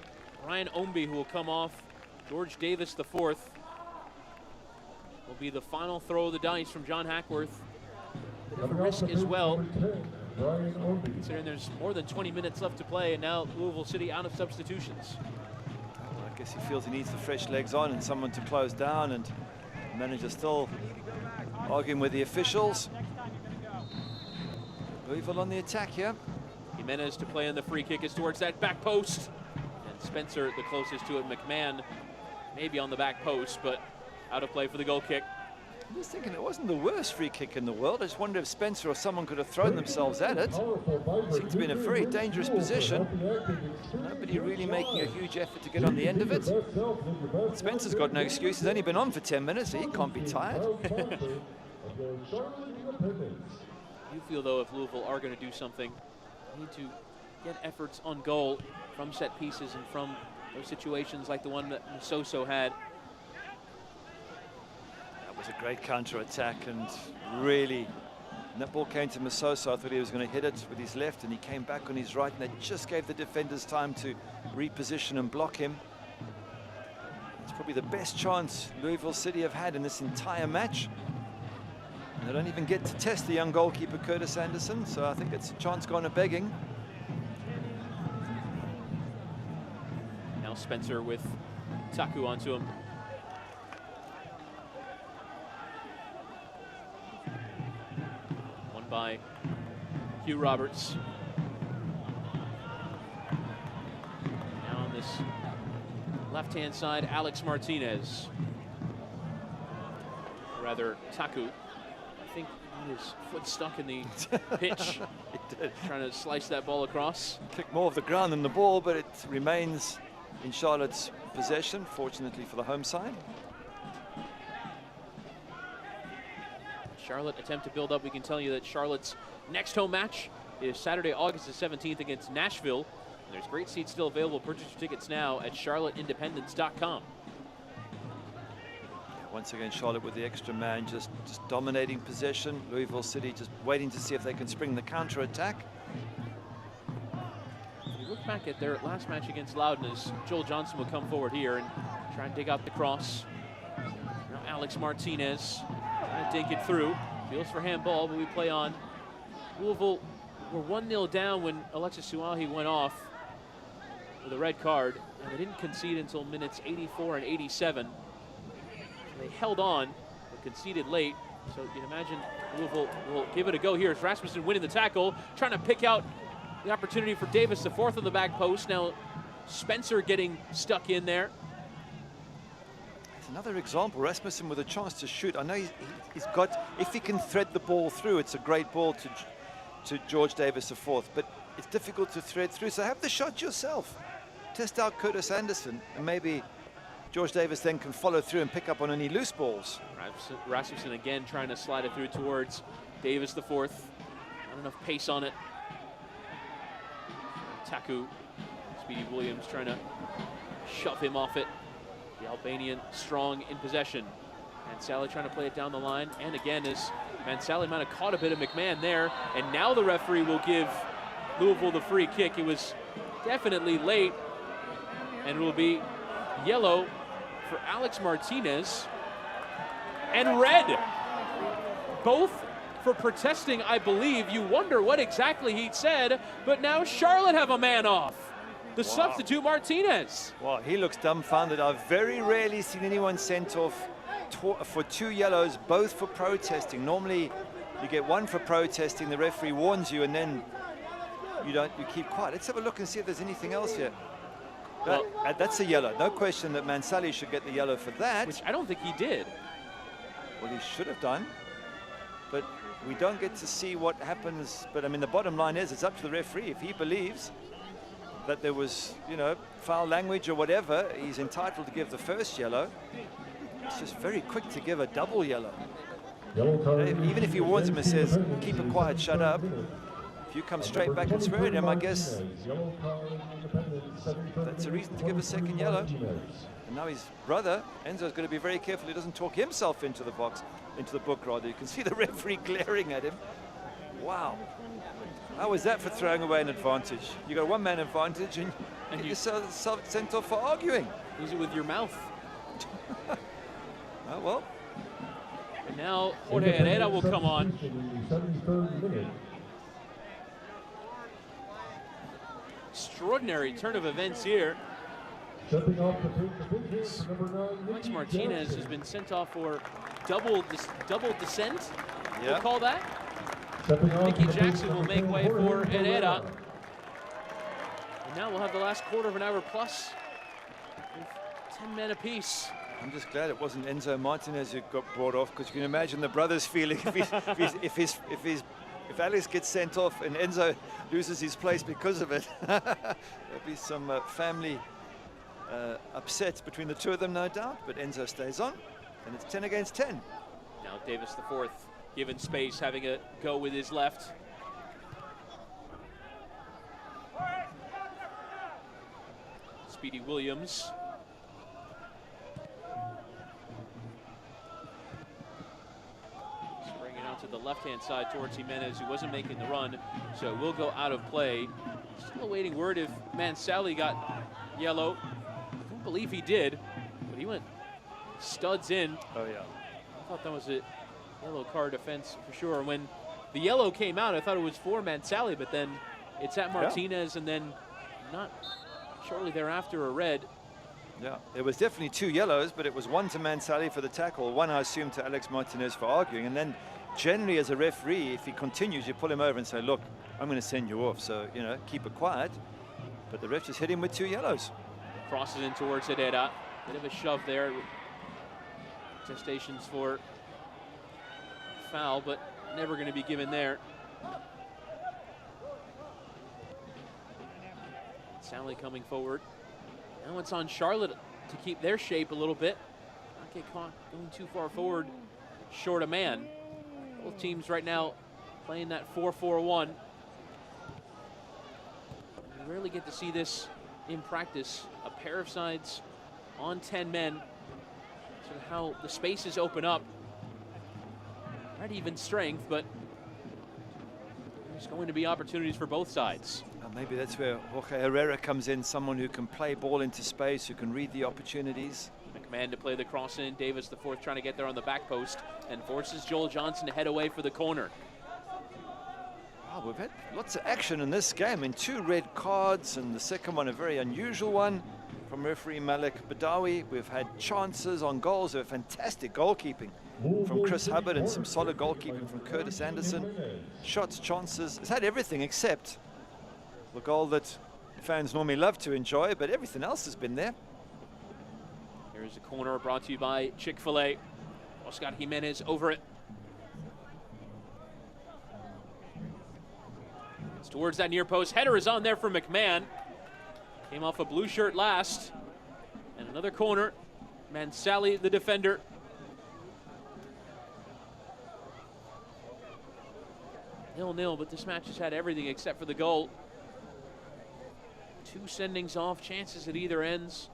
Ryan Omby who will come off. George Davis the fourth will be the final throw of the dice from John Hackworth. Bit of a risk as well, considering there's more than 20 minutes left to play, and now Louisville City out of substitutions. Well, I guess he feels he needs the fresh legs on and someone to close down, and the manager still arguing with the officials. Louisville on the attack here. Jimenez to play on the free kick is towards that back post. And Spencer the closest to it. McMahon maybe on the back post, but out of play for the goal kick. I'm just thinking it wasn't the worst free kick in the world. I just wondered if Spencer or someone could have thrown themselves at it. Seems to be in a very dangerous position. Nobody really making a huge effort to get on the end of it. Spencer's got no excuse. He's only been on for 10 minutes, so he can't be tired. You feel, though, if Louisville are going to do something, they need to get efforts on goal from set pieces and from those situations like the one that Musoso had. That was a great counter-attack, and really, when that ball came to Musoso, I thought he was going to hit it with his left, and he came back on his right, and that just gave the defenders time to reposition and block him. It's probably the best chance Louisville City have had in this entire match. They don't even get to test the young goalkeeper, Curtis Anderson, so I think it's a chance gone a-begging. Now Spencer with Taku onto him. Won by Hugh Roberts. Now on this left-hand side, Alex Martinez. Rather, Taku. I think his foot stuck in the pitch. It did. Trying to slice that ball across. Kicked more of the ground than the ball, but it remains in Charlotte's possession, fortunately for the home side. Charlotte attempt to build up. We can tell you that Charlotte's next home match is Saturday, August the 17th against Nashville. And there's great seats still available. Purchase your tickets now at charlotteindependence.com. Once again, Charlotte with the extra man, just dominating possession. Louisville City just waiting to see if they can spring the counter-attack. If you look back at their last match against Loudon, as Joel Johnson will come forward here and try and dig out the cross. Now Alex Martinez trying to dink it through. Feels for handball, but we play on. Louisville were 1-0 down when Alexis Suahi went off with a red card, and they didn't concede until minutes 84 and 87. They held on, but conceded late. So you can imagine Louisville will give it a go here. It's Rasmussen winning the tackle, trying to pick out the opportunity for Davis, the fourth on the back post. Now Spencer getting stuck in there. It's another example, Rasmussen with a chance to shoot. I know he's got, if he can thread the ball through, it's a great ball to George Davis, the fourth, but it's difficult to thread through. So have the shot yourself. Test out Curtis Anderson, and maybe George Davis then can follow through and pick up on any loose balls. Rasmussen again trying to slide it through towards Davis the fourth. Not enough pace on it. Taku, Speedy Williams trying to shove him off it. The Albanian strong in possession. Mansally trying to play it down the line. And again, as Mansally might have caught a bit of McMahon there. And now the referee will give Louisville the free kick. It was definitely late. And it will be yellow for Alex Martinez, and red. Both for protesting, I believe. You wonder what exactly he said, but now Charlotte have a man off. The substitute Martinez. Well, he looks dumbfounded. I've very rarely seen anyone sent off for 2 yellows, both for protesting. Normally, you get 1 for protesting, the referee warns you, and then you keep quiet. Let's have a look and see if there's anything else here. That's a yellow. No question that Mansally should get the yellow for that. Which I don't think he did. Well, he should have done. But we don't get to see what happens. But, I mean, the bottom line is it's up to the referee. If he believes that there was, foul language or whatever, he's entitled to give the first yellow. It's just very quick to give a double yellow. Even if he warns him and says, keep it quiet, shut up. If you come straight back and swear at him, I guess that's a reason to give a second yellow. And now his brother, Enzo's going to be very careful he doesn't talk himself into the box, into the book rather. You can see the referee glaring at him. Wow. How was that for throwing away an advantage? You got a one-man advantage and you get yourself sent off for arguing. Use it with your mouth. Oh, well. And now Jorge Herrera will come on. Extraordinary turn of events here. Alex Martinez has been sent off for double descent. Yeah. We'll call that. Nicky Jackson will make way for Herrera. And now we'll have the last quarter of an hour plus with 10 men apiece. I'm just glad it wasn't Enzo Martinez who got brought off, because you can imagine the brothers feeling if Alex gets sent off and Enzo loses his place because of it. There'll be some family upsets between the two of them, no doubt, but Enzo stays on, and it's 10 against 10. Now Davis the fourth, given space, having a go with his left. Speedy Williams. Bringing out to the left-hand side towards Jimenez, who wasn't making the run, so it will go out of play. Still awaiting word if Mansally got yellow. I don't believe he did, but he went studs in. Oh, yeah. I thought that was a yellow card offense for sure. When the yellow came out, I thought it was for Mansally, but then it's at Martinez, and then not shortly thereafter a red. Yeah, there was definitely two yellows, but it was one to Mansally for the tackle, one I assume to Alex Martinez for arguing, and then generally as a referee, if he continues, you pull him over and say, look, I'm going to send you off, so, you know, keep it quiet. But the ref just hit him with two yellows. Crosses in towards Herrera. Bit of a shove there. Testations for foul, but never going to be given there. Sally coming forward. Now it's on Charlotte to keep their shape a little bit. Not get caught going too far forward, short a man. Both teams right now playing that 4-4-1. We rarely get to see this in practice. A pair of sides on 10 men. Sort of how the spaces open up. Not even strength, but there's going to be opportunities for both sides. Maybe that's where Jorge Herrera comes in, someone who can play ball into space, who can read the opportunities. McMahon to play the cross in. Davis the fourth trying to get there on the back post and forces Joel Johnson to head away for the corner. Oh, we've had lots of action in this game, and two red cards, and the second one a very unusual one from referee Malik Badawi. We've had chances on goals. They're fantastic goalkeeping from Chris Hubbard and some solid goalkeeping from Curtis Anderson. Shots, chances. It's had everything except the goal that fans normally love to enjoy, but everything else has been there. Here's a corner brought to you by Chick-fil-A. Oscar Jimenez over it. It's towards that near post. Header is on there for McMahon. Came off a blue shirt last. And another corner. Mansally, the defender. Nil-nil, but this match has had everything except for the goal. Two sendings off, chances at either ends.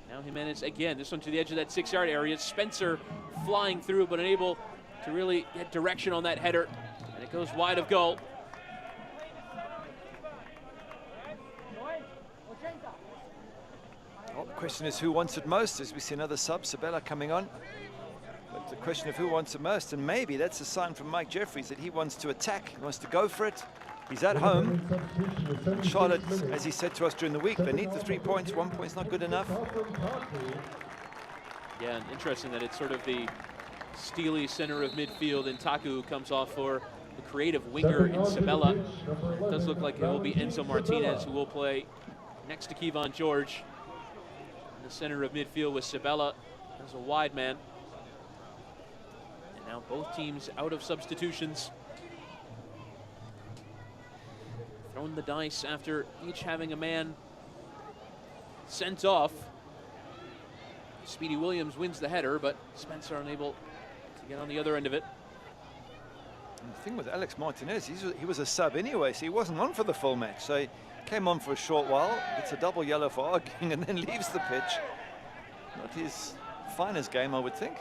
Now Jimenez again, this one to the edge of that 6-yard area. Spencer flying through, but unable to really get direction on that header. And it goes wide of goal. Well, the question is who wants it most, as we see another sub, Sabella coming on. But the question of who wants it most, and maybe that's a sign from Mike Jeffries that he wants to attack, he wants to go for it. He's at home. Charlotte, as he said to us during the week, they need the 3 points. 1 point's not good enough. Yeah, and interesting that it's sort of the steely center of midfield, and Taku who comes off for the creative winger in Sabella. It does look like it will be Enzo Martinez who will play next to Kevon George in the center of midfield with Sabella as a wide man. And now both teams out of substitutions. Throwing the dice after each having a man sent off. Speedy Williams wins the header, but Spencer unable to get on the other end of it. And the thing with Alex Martinez, he was a sub anyway, so he wasn't on for the full match. So he came on for a short while, gets a double yellow for arguing, and then leaves the pitch. Not his finest game, I would think.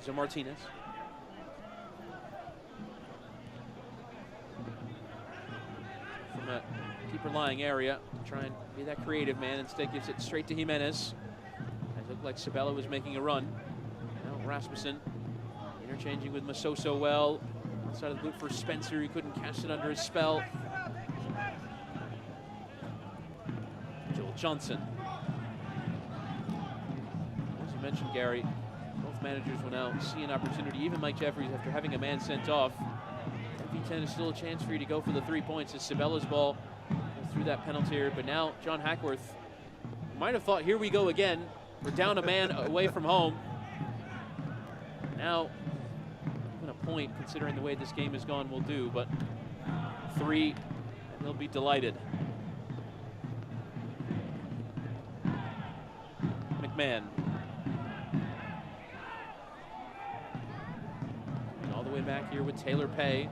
Enzo Martinez. From a deeper lying area to try and be that creative man. Instead gives it straight to Jimenez. It looked like Sabella was making a run. Now Rasmussen interchanging with Masoso well. Outside of the boot for Spencer. He couldn't cast it under his spell. Joel Johnson. As you mentioned, Gary, both managers will now see an opportunity. Even Mike Jeffries, after having a man sent off, V10 is still a chance for you to go for the 3 points. As Sabella's ball through that penalty area, but now John Hackworth might have thought, here we go again. We're down a man away from home. Now, even a point, considering the way this game has gone, will do, but 3, and they'll be delighted. McMahon. And all the way back here with Taylor Pay.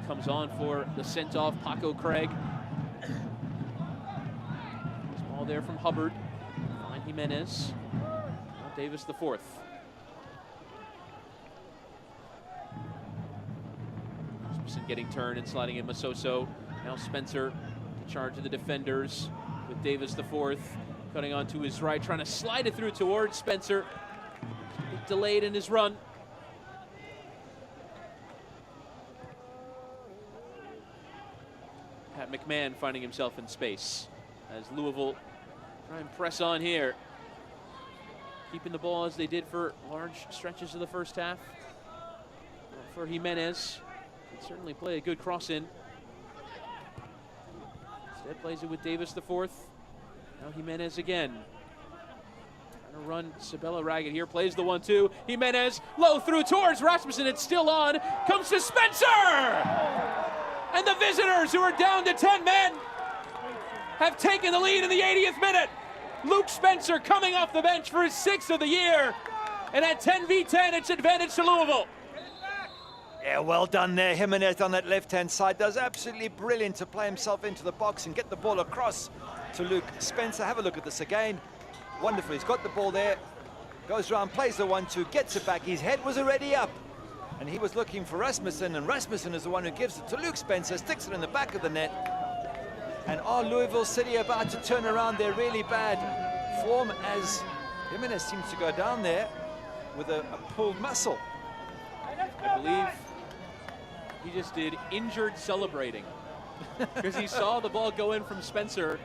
Comes on for the sent-off Paco Craig. Ball there from Hubbard. Behind Jimenez. Now Davis the fourth. Rasmussen getting turned and sliding in Masoso. Now Spencer to charge of the defenders with Davis the fourth. Cutting onto his right, trying to slide it through towards Spencer. Delayed in his run. Pat McMahon finding himself in space as Louisville try and press on here. Keeping the ball as they did for large stretches of the first half. For Jimenez, can certainly play a good cross in. Instead plays it with Davis the fourth. Now Jimenez again. Trying to run Sabella ragged here. Plays the 1-2. Jimenez low through towards Rasmussen. It's still on. Comes to Spencer! And the visitors, who are down to 10 men, have taken the lead in the 80th minute. Luke Spencer coming off the bench for his 6th of the year. And at 10v10, it's advantage to Louisville. Yeah, well done there. Jimenez on that left-hand side does absolutely brilliant to play himself into the box and get the ball across to Luke Spencer. Have a look at this again. Wonderful. He's got the ball there. Goes around, plays the 1-2, gets it back. His head was already up. And he was looking for Rasmussen, and Rasmussen is the one who gives it to Luke Spencer, sticks it in the back of the net. And are Louisville City about to turn around their really bad form, as Jimenez seems to go down there with a pulled muscle? I believe he just did injured celebrating because he saw the ball go in from Spencer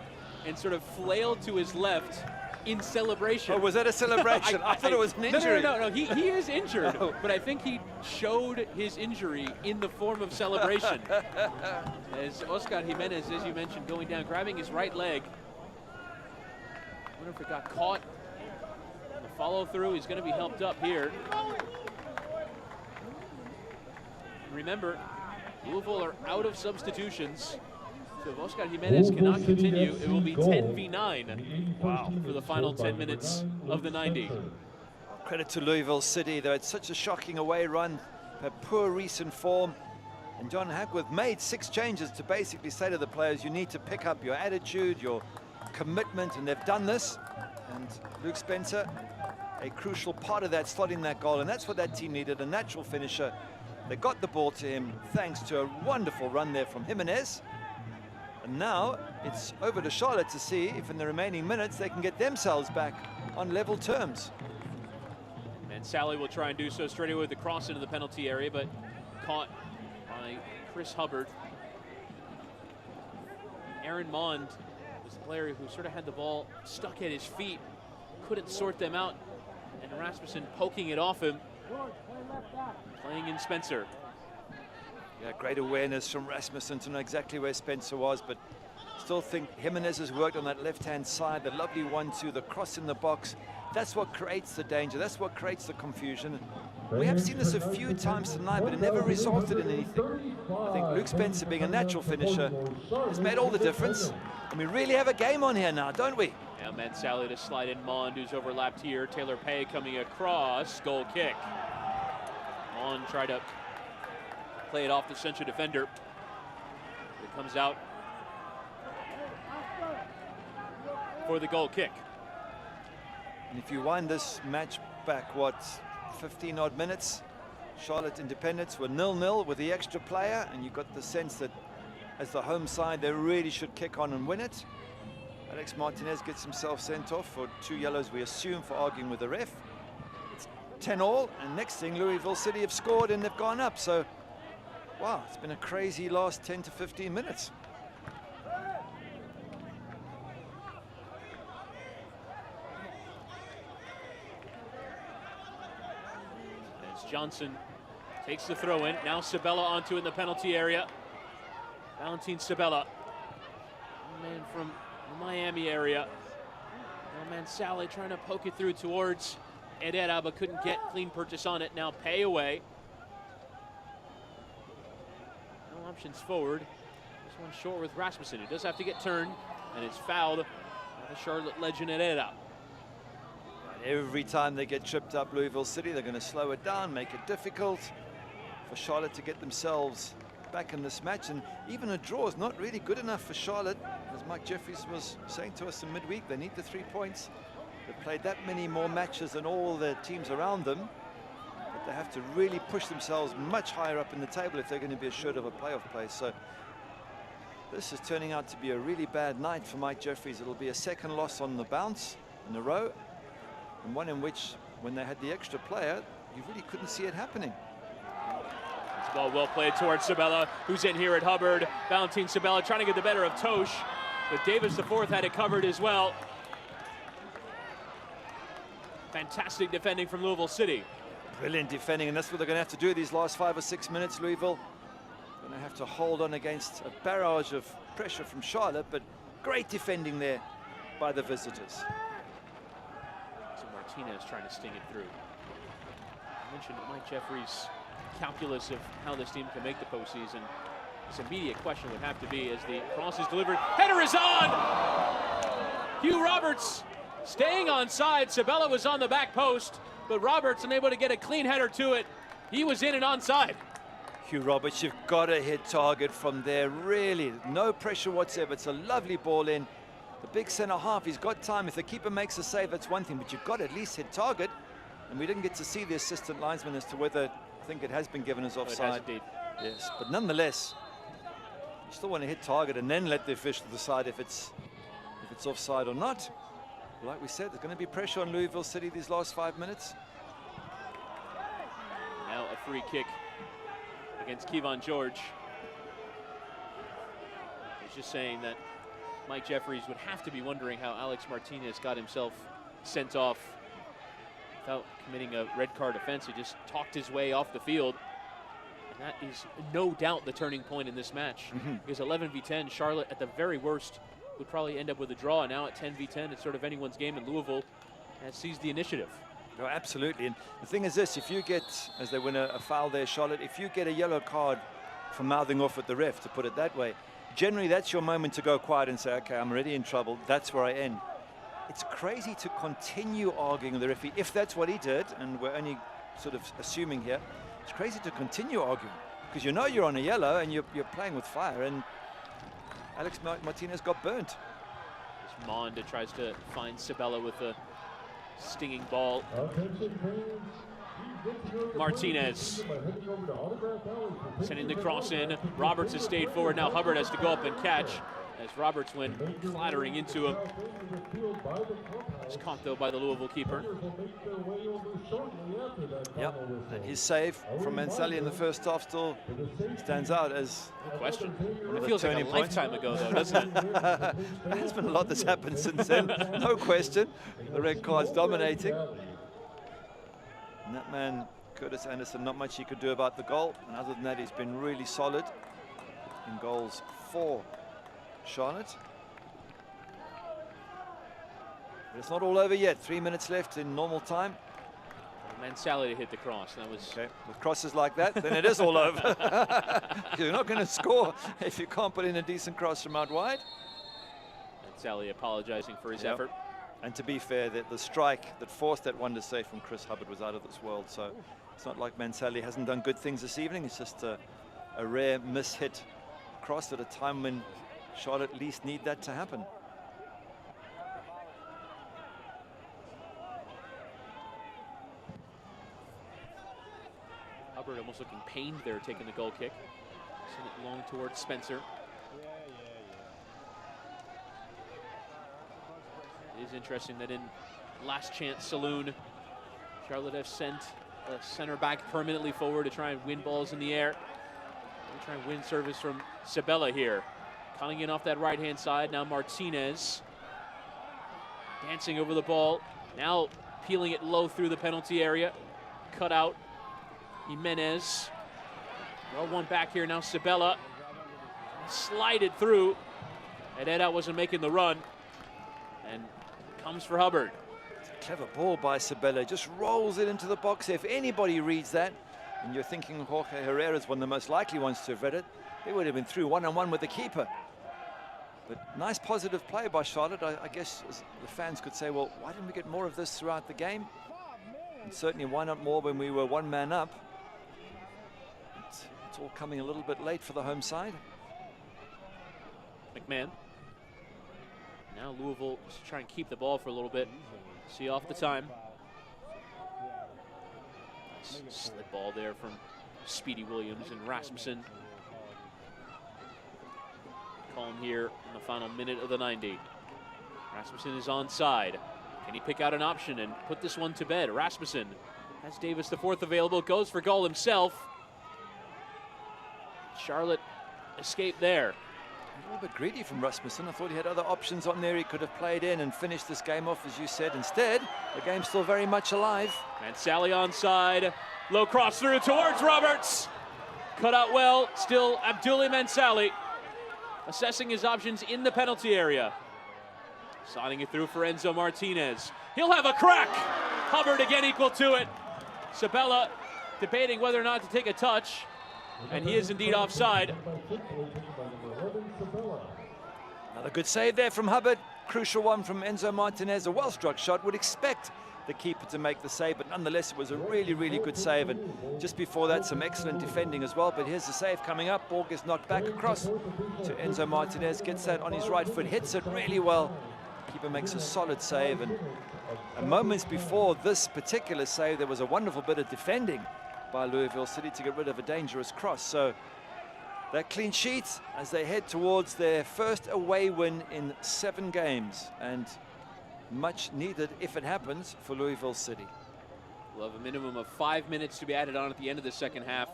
and sort of flailed to his left in celebration. Oh, was that a celebration? I thought it was an injury. No, he is injured, but I think he showed his injury in the form of celebration. As Oscar Jimenez, as you mentioned, going down, grabbing his right leg. I wonder if it got caught. The follow through, he's going to be helped up here. Remember, Louisville are out of substitutions. So if Oscar Jimenez cannot continue, it will be 10v9 for the final 10 minutes of the 90. Credit to Louisville City. They had such a shocking away run, had poor recent form. And John Hackworth made 6 changes to basically say to the players, you need to pick up your attitude, your commitment, and they've done this. And Luke Spencer, a crucial part of that, slotting that goal, and that's what that team needed, a natural finisher. They got the ball to him thanks to a wonderful run there from Jimenez. And now it's over to Charlotte to see if in the remaining minutes they can get themselves back on level terms. And Sally will try and do so straight away with the cross into the penalty area, but caught by Chris Hubbard. Aaron Mond was the player who sort of had the ball stuck at his feet, couldn't sort them out, and Rasmussen poking it off him. Playing in Spencer. Yeah, great awareness from Rasmussen to know exactly where Spencer was, but still think Jimenez has worked on that left-hand side, the lovely 1-2, the cross in the box. That's what creates the danger. That's what creates the confusion. We have seen this a few times tonight, but it never resulted in anything. I think Luke Spencer, being a natural finisher, has made all the difference. And we really have a game on here now, don't we? Now Mansally to slide in Mond, who's overlapped here. Taylor Pay coming across, goal kick. Mond tried to play it off the central defender. It comes out for the goal kick. And if you wind this match back, what, 15 odd minutes. Charlotte Independence were 0-0 with the extra player, and you got the sense that as the home side they really should kick on and win it. Alex Martinez gets himself sent off for 2 yellows, we assume, for arguing with the ref. It's 10-all, and next thing Louisville City have scored and they've gone up. So wow, it's been a crazy last 10 to 15 minutes. Johnson takes the throw in. Now Sabella onto it in the penalty area. Valentin Sabella, a man from the Miami area. Now Mansally trying to poke it through towards Herrera, but couldn't get clean purchase on it. Now pay away. No options forward. This one short with Rasmussen. He does have to get turned, and it's fouled by the Charlotte legend Herrera. Every time they get tripped up, Louisville City, they're going to slow it down, make it difficult for Charlotte to get themselves back in this match. And even a draw is not really good enough for Charlotte. As Mike Jeffries was saying to us in midweek, they need the 3 points. They've played that many more matches than all the teams around them. But they have to really push themselves much higher up in the table if they're going to be assured of a playoff place. So this is turning out to be a really bad night for Mike Jeffries. It'll be a second loss on the bounce in a row, and one in which, when they had the extra player, you really couldn't see it happening. It's ball well played towards Sabella, who's in here at Hubbard. Valentin Sabella trying to get the better of Tosh, but Davis IV had it covered as well. Fantastic defending from Louisville City. Brilliant defending, and that's what they're going to have to do these last 5 or 6 minutes. Louisville going to have to hold on against a barrage of pressure from Charlotte, but great defending there by the visitors. Martinez trying to sting it through. I mentioned Mike Jeffries' calculus of how this team can make the postseason. This immediate question would have to be, as the cross is delivered, header is on! Hugh Roberts staying onside. Sabella was on the back post, but Roberts unable to get a clean header to it. He was in and onside. Hugh Roberts, you've got to hit target from there, really. No pressure whatsoever. It's a lovely ball in. The big centre half, he's got time. If the keeper makes a save, that's one thing, but you've got to at least hit target. And we didn't get to see the assistant linesman as to whether, I think it has been given as offside. It has indeed. Yes, but nonetheless, you still want to hit target and then let the official decide if it's offside or not. Like we said, there's going to be pressure on Louisville City these last 5 minutes. Now a free kick against Kevon George. He's just saying that Mike Jeffries would have to be wondering how Alex Martinez got himself sent off without committing a red card offense. He just talked his way off the field. And that is no doubt the turning point in this match. Because 11 v 10, Charlotte at the very worst would probably end up with a draw. Now at 10 v 10, it's sort of anyone's game, and Louisville has seized the initiative. Oh, absolutely. And the thing is this, if you get, as they win a foul there, Charlotte, if you get a yellow card for mouthing off at the ref, to put it that way, generally that's your moment to go quiet and say, okay, I'm already in trouble, that's where I end. It's crazy to continue arguing with the referee, if that's what he did, and we're only sort of assuming here. It's crazy to continue arguing, because you know you're on a yellow and you're playing with fire, and Alex Martinez got burnt. As Mond tries to find Sabella with a stinging ball. Martinez sending the cross in. Roberts has stayed forward. Now Hubbard has to go up and catch, as Roberts went clattering into him. It's caught though by the Louisville keeper. Yep, and his save from Mansally in the first half still stands out as no question. It feels like a lifetime ago though, doesn't it? There's been a lot that's happened since then, no question. The red card's dominating. And that man, Curtis Anderson, not much he could do about the goal. And other than that, he's been really solid in goals for Charlotte. But it's not all over yet. 3 minutes left in normal time. Mansally to hit the cross. That was okay. With crosses like that, then it is all over. You're not going to score if you can't put in a decent cross from out wide. Mansally apologizing for his effort. And to be fair, the strike that forced that wonder save from Chris Hubbard was out of this world. So it's not like Mansally hasn't done good things this evening. It's just a rare miss-hit cross at a time when Charlotte least need that to happen. Hubbard almost looking pained there, taking the goal kick. Send it long towards Spencer. It is interesting that in Last Chance Saloon, Charlotte have sent a center back permanently forward to try and win balls in the air. They try and win service from Sabella here. Cutting in off that right-hand side, now Martinez. Dancing over the ball, now peeling it low through the penalty area. Cut out, Jimenez. Well, one back here, now Sabella. Slided through, and Eda wasn't making the run. And comes for Hubbard. Clever ball by Sabella, just rolls it into the box. If anybody reads that, and you're thinking Jorge Herrera's one of the most likely ones to have read it, they would have been through one-on-one with the keeper. But nice positive play by Charlotte. I guess the fans could say, well, why didn't we get more of this throughout the game? And certainly why not more when we were one man up? It's all coming a little bit late for the home side. McMahon. Now Louisville just try and keep the ball for a little bit. See off the time. Slip ball there from Speedy Williams and Rasmussen. Calm here in the final minute of the 90. Rasmussen is onside. Can he pick out an option and put this one to bed? Rasmussen has Davis the fourth available, goes for goal himself. Charlotte escaped there. A little bit greedy from Rasmussen. I thought he had other options on there he could have played in and finished this game off, as you said. Instead, the game's still very much alive. Mansally onside. Low cross through towards Roberts. Cut out well. Still Abdoulaye Mansally assessing his options in the penalty area. Sliding it through for Enzo Martinez. He'll have a crack. Hubbard again equal to it. Sabella debating whether or not to take a touch. And he is indeed offside. Another good save there from Hubbard. Crucial one from Enzo Martinez. A well-struck shot. Would expect the keeper to make the save, but nonetheless, it was a really, really good save. And just before that, some excellent defending as well. But here's the save coming up. Ball gets knocked back across to Enzo Martinez. Gets that on his right foot. Hits it really well. Keeper makes a solid save. And moments before this particular save, there was a wonderful bit of defending by Louisville City to get rid of a dangerous cross. So that clean sheet as they head towards their first away win in 7 games, and much needed if it happens for Louisville City. We'll have a minimum of 5 minutes to be added on at the end of the second half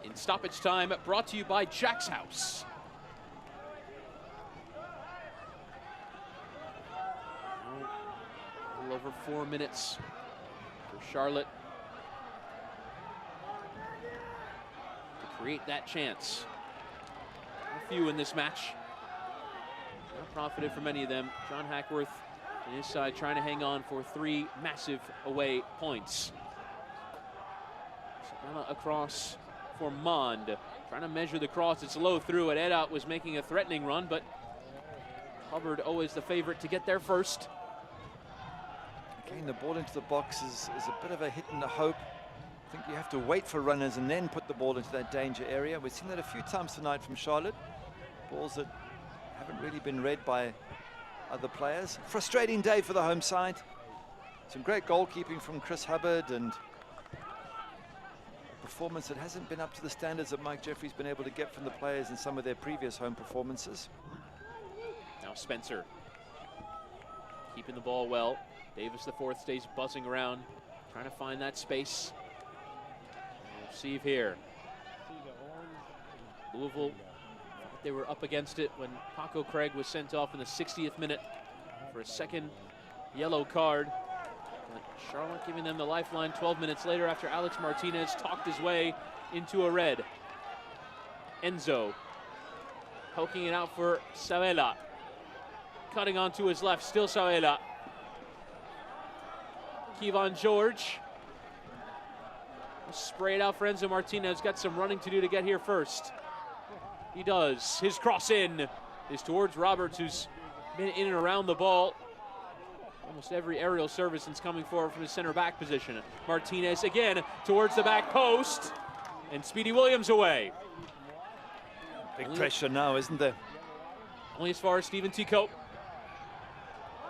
in stoppage time, brought to you by Jack's House. A little over 4 minutes for Charlotte to create that chance. A few in this match. Not profited from any of them. John Hackworth on his side trying to hang on for 3 massive away points. Sabella across for Mond. Trying to measure the cross. It's low through, and Eda was making a threatening run, but Hubbard always the favorite to get there first. Getting the ball into the box is a bit of a hit and a hope. I think you have to wait for runners and then put the ball into that danger area. We've seen that a few times tonight from Charlotte. Balls that haven't really been read by other players. Frustrating day for the home side. Some great goalkeeping from Chris Hubbard, and a performance that hasn't been up to the standards that Mike Jeffrey's been able to get from the players in some of their previous home performances. Now Spencer keeping the ball well. Davis the fourth stays buzzing around, trying to find that space. Receive here. Louisville thought they were up against it when Paco Craig was sent off in the 60th minute for a second yellow card. But Charlotte giving them the lifeline 12 minutes later after Alex Martinez talked his way into a red. Enzo poking it out for Sabella. Cutting onto his left, still Sabella. Kevon George. Spray it out for Enzo Martinez. Got some running to do to get here first. He does. His cross in is towards Roberts, who's been in and around the ball. Almost every aerial service since coming forward from his center back position. Martinez again towards the back post. And Speedy Williams away. Big pressure now, isn't there? Only as far as Stephen T. Cope.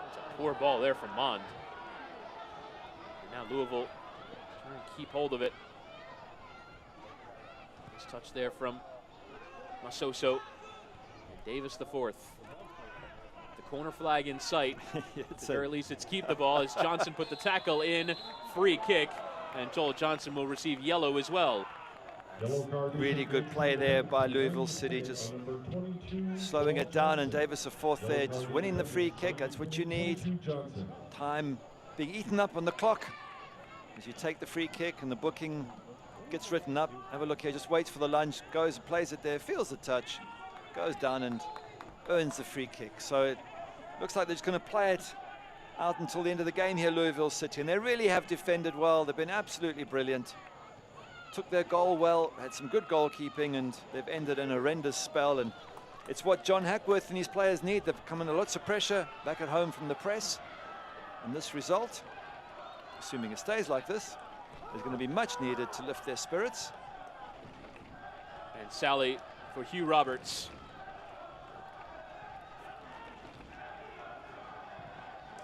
It's a poor ball there from Mond. Now Louisville trying to keep hold of it. Nice touch there from Masoso. And Davis the fourth. The corner flag in sight. At the very least, it's keep the ball as Johnson put the tackle in. Free kick. And Joel Johnson will receive yellow as well. Really good play there by Louisville City, just slowing it down, and Davis the fourth there, just winning the free kick. That's what you need. Time being eaten up on the clock as you take the free kick and the booking gets written up. Have a look here, just waits for the lunge, goes and plays it there, feels the touch, goes down and earns the free kick. So it looks like they're just going to play it out until the end of the game here, Louisville City, and they really have defended well. They've been absolutely brilliant. Took their goal well, had some good goalkeeping, and they've ended an horrendous spell. And it's what John Hackworth and his players need. They've come under lots of pressure back at home from the press. And this result, assuming it stays like this, is going to be much needed to lift their spirits. And Sally for Hugh Roberts.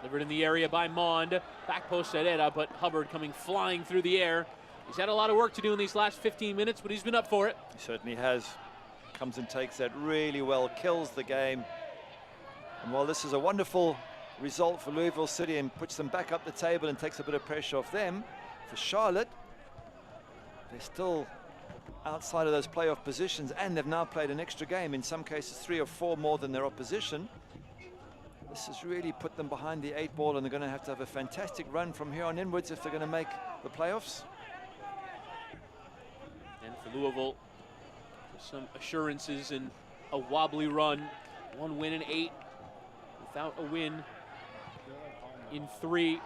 Delivered in the area by Mond. Back post at Eda, but Hubbard coming flying through the air. He's had a lot of work to do in these last 15 minutes, but he's been up for it. He certainly has. Comes and takes that really well, kills the game. And while this is a wonderful result for Louisville City and puts them back up the table and takes a bit of pressure off them, for Charlotte, they're still outside of those playoff positions, and they've now played an extra game, in some cases 3 or 4 more than their opposition. This has really put them behind the 8 ball, and they're going to have a fantastic run from here on inwards if they're going to make the playoffs. And for Louisville, some assurances in a wobbly run. 1 win in 8, without a win in 3.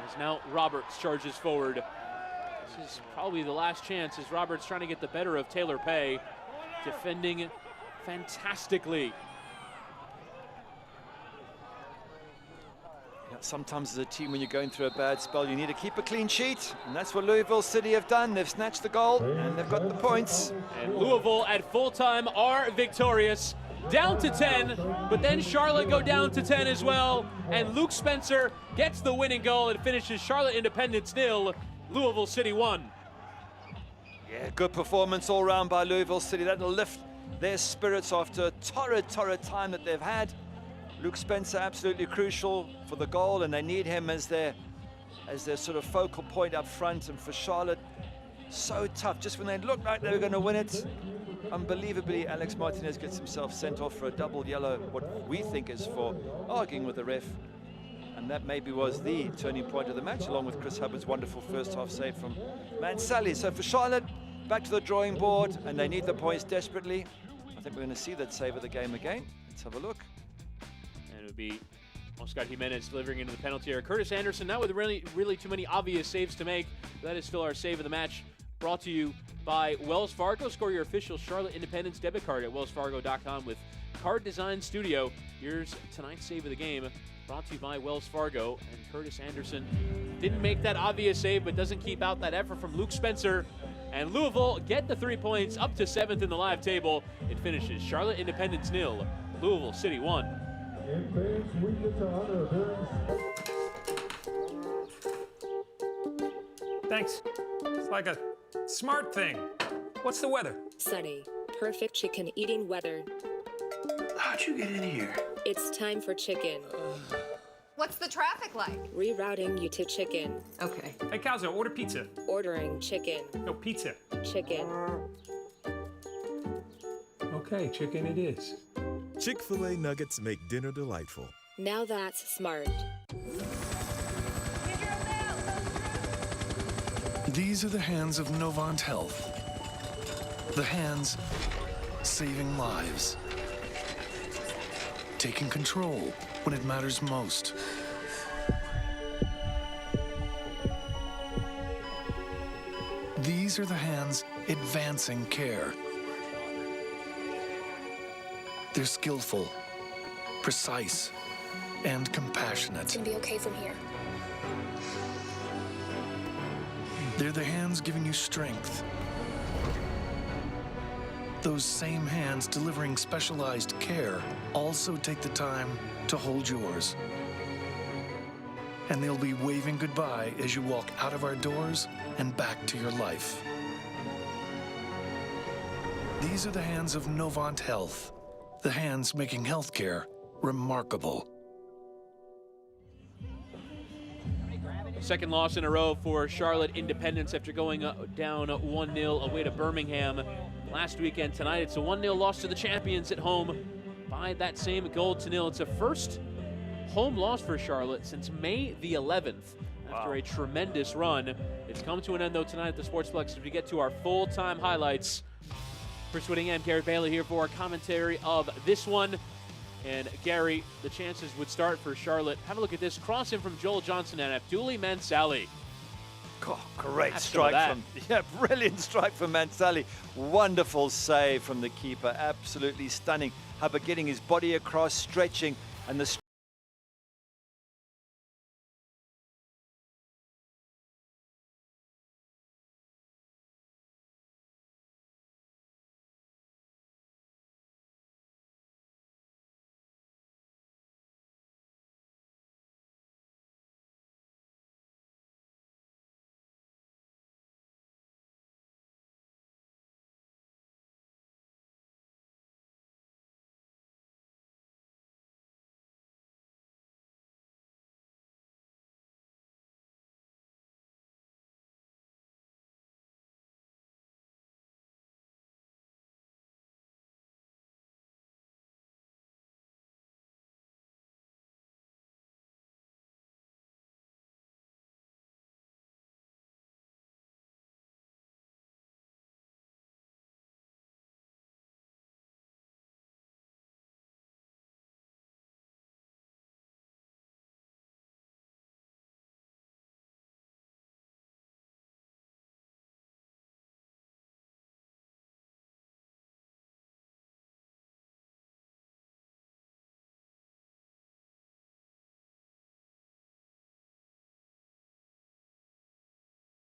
As now Roberts charges forward. This is probably the last chance as Roberts trying to get the better of Taylor Pay, defending fantastically. Sometimes as a team, when you're going through a bad spell, you need to keep a clean sheet, and that's what Louisville City have done. They've snatched the goal and they've got the points. And Louisville at full time are victorious, down to 10, but then Charlotte go down to 10 as well, and Luke Spencer gets the winning goal and finishes Charlotte Independence 0, Louisville City 1. Yeah, good performance all round by Louisville City. That'll lift their spirits after a torrid time that they've had. Luke Spencer absolutely crucial for the goal, and they need him as their sort of focal point up front. And for Charlotte, so tough. Just when they looked like they were going to win it, unbelievably, Alex Martinez gets himself sent off for a double yellow, what we think is for arguing with the ref. And that maybe was the turning point of the match, along with Chris Hubbard's wonderful first half save from Mansally. So for Charlotte, back to the drawing board, and they need the points desperately. I think we're going to see that save of the game again. Let's have a look. And it would be Oscar Jimenez delivering into the penalty area. Curtis Anderson, not with really too many obvious saves to make. That is still our save of the match, brought to you by Wells Fargo. Score your official Charlotte Independence debit card at wellsfargo.com with Card Design Studio. Here's tonight's save of the game, brought to you by Wells Fargo. And Curtis Anderson didn't make that obvious save, but doesn't keep out that effort from Luke Spencer. And Louisville get the 3 points up to 7th in the live table. It finishes Charlotte Independence 0, Louisville City 1. Thanks. It's like a smart thing. What's the weather? Sunny. Perfect chicken eating weather. How'd you get in here? It's time for chicken. What's the traffic like? Rerouting you to chicken. Okay. Hey, Calzo, order pizza. Ordering chicken. No, pizza. Chicken. Okay, chicken it is. Chick-fil-A nuggets make dinner delightful. Now that's smart. These are the hands of Novant Health. The hands saving lives. Taking control when it matters most. These are the hands advancing care. They're skillful, precise, and compassionate. It's gonna be okay from here. They're the hands giving you strength. Those same hands delivering specialized care also take the time to hold yours. And they'll be waving goodbye as you walk out of our doors and back to your life. These are the hands of Novant Health. The hands making healthcare remarkable. Second loss in a row for Charlotte Independence after going down 1-0 away to Birmingham last weekend. Tonight it's a 1-0 loss to the champions at home by that same goal to nil. It's a first home loss for Charlotte since May the 11th. After a tremendous run. It's come to an end though tonight at the Sportsplex as we get to our full-time highlights. Chris Whittingham, Gary Bailey here for our commentary of this one. And Gary, the chances would start for Charlotte. Have a look at this. Cross in from Joel Johnson and Abduli Mansali. Oh, great strike from, brilliant strike from Mansali. Wonderful save from the keeper. Absolutely stunning. Hubbard getting his body across, stretching, and the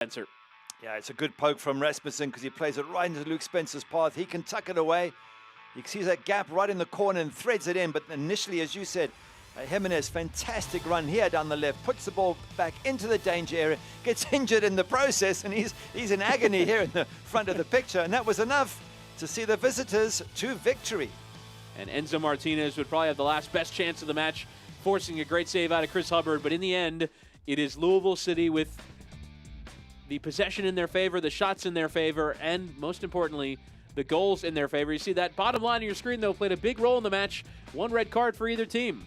Spencer. Yeah, it's a good poke from Rasmussen because he plays it right into Luke Spencer's path. He can tuck it away. You see that gap right in the corner and threads it in. But initially, as you said, Jimenez, fantastic run here down the left, puts the ball back into the danger area, gets injured in the process, and he's in agony here in the front of the picture. And that was enough to see the visitors to victory. And Enzo Martinez would probably have the last best chance of the match, forcing a great save out of Chris Hubbard. But in the end, it is Louisville City with the possession in their favor, the shots in their favor, and most importantly, the goals in their favor. You see that bottom line of your screen, though, played a big role in the match. One red card for either team.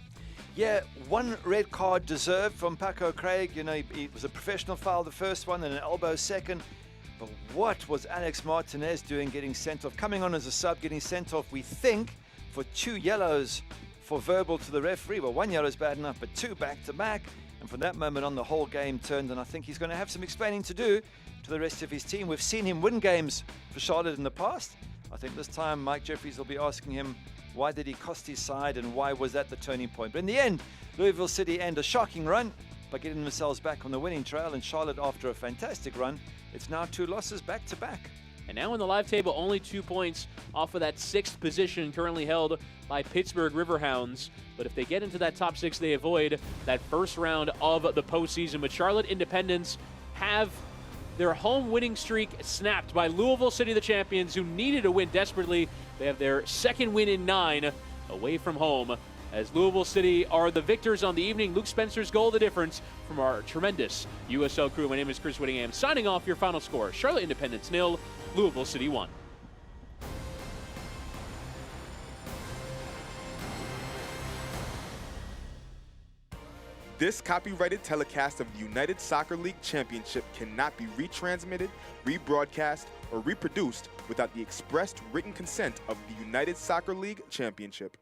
Yeah, one red card deserved from Paco Craig. You know, he was a professional foul, the first one, and an elbow second. But what was Alex Martinez doing getting sent off? Coming on as a sub, getting sent off, we think, for 2 yellows for verbal to the referee. Well, 1 yellow is bad enough, but 2 back-to-back. And from that moment on, the whole game turned, and I think he's going to have some explaining to do to the rest of his team. We've seen him win games for Charlotte in the past. I think this time Mike Jeffries will be asking him, why did he cost his side and why was that the turning point? But in the end, Louisville City end a shocking run by getting themselves back on the winning trail, and Charlotte, after a fantastic run, it's now 2 losses back-to-back. And now in the live table, only 2 points off of that 6th position currently held by Pittsburgh Riverhounds. But if they get into that top 6, they avoid that first round of the postseason. But Charlotte Independence have their home winning streak snapped by Louisville City, the champions, who needed a win desperately. They have their 2nd win in 9 away from home, as Louisville City are the victors on the evening. Luke Spencer's goal, the difference from our tremendous USL crew. My name is Chris Whittingham, signing off. Your final score: Charlotte Independence 0, Louisville City 1. This copyrighted telecast of the United Soccer League Championship cannot be retransmitted, rebroadcast, or reproduced without the expressed written consent of the United Soccer League Championship.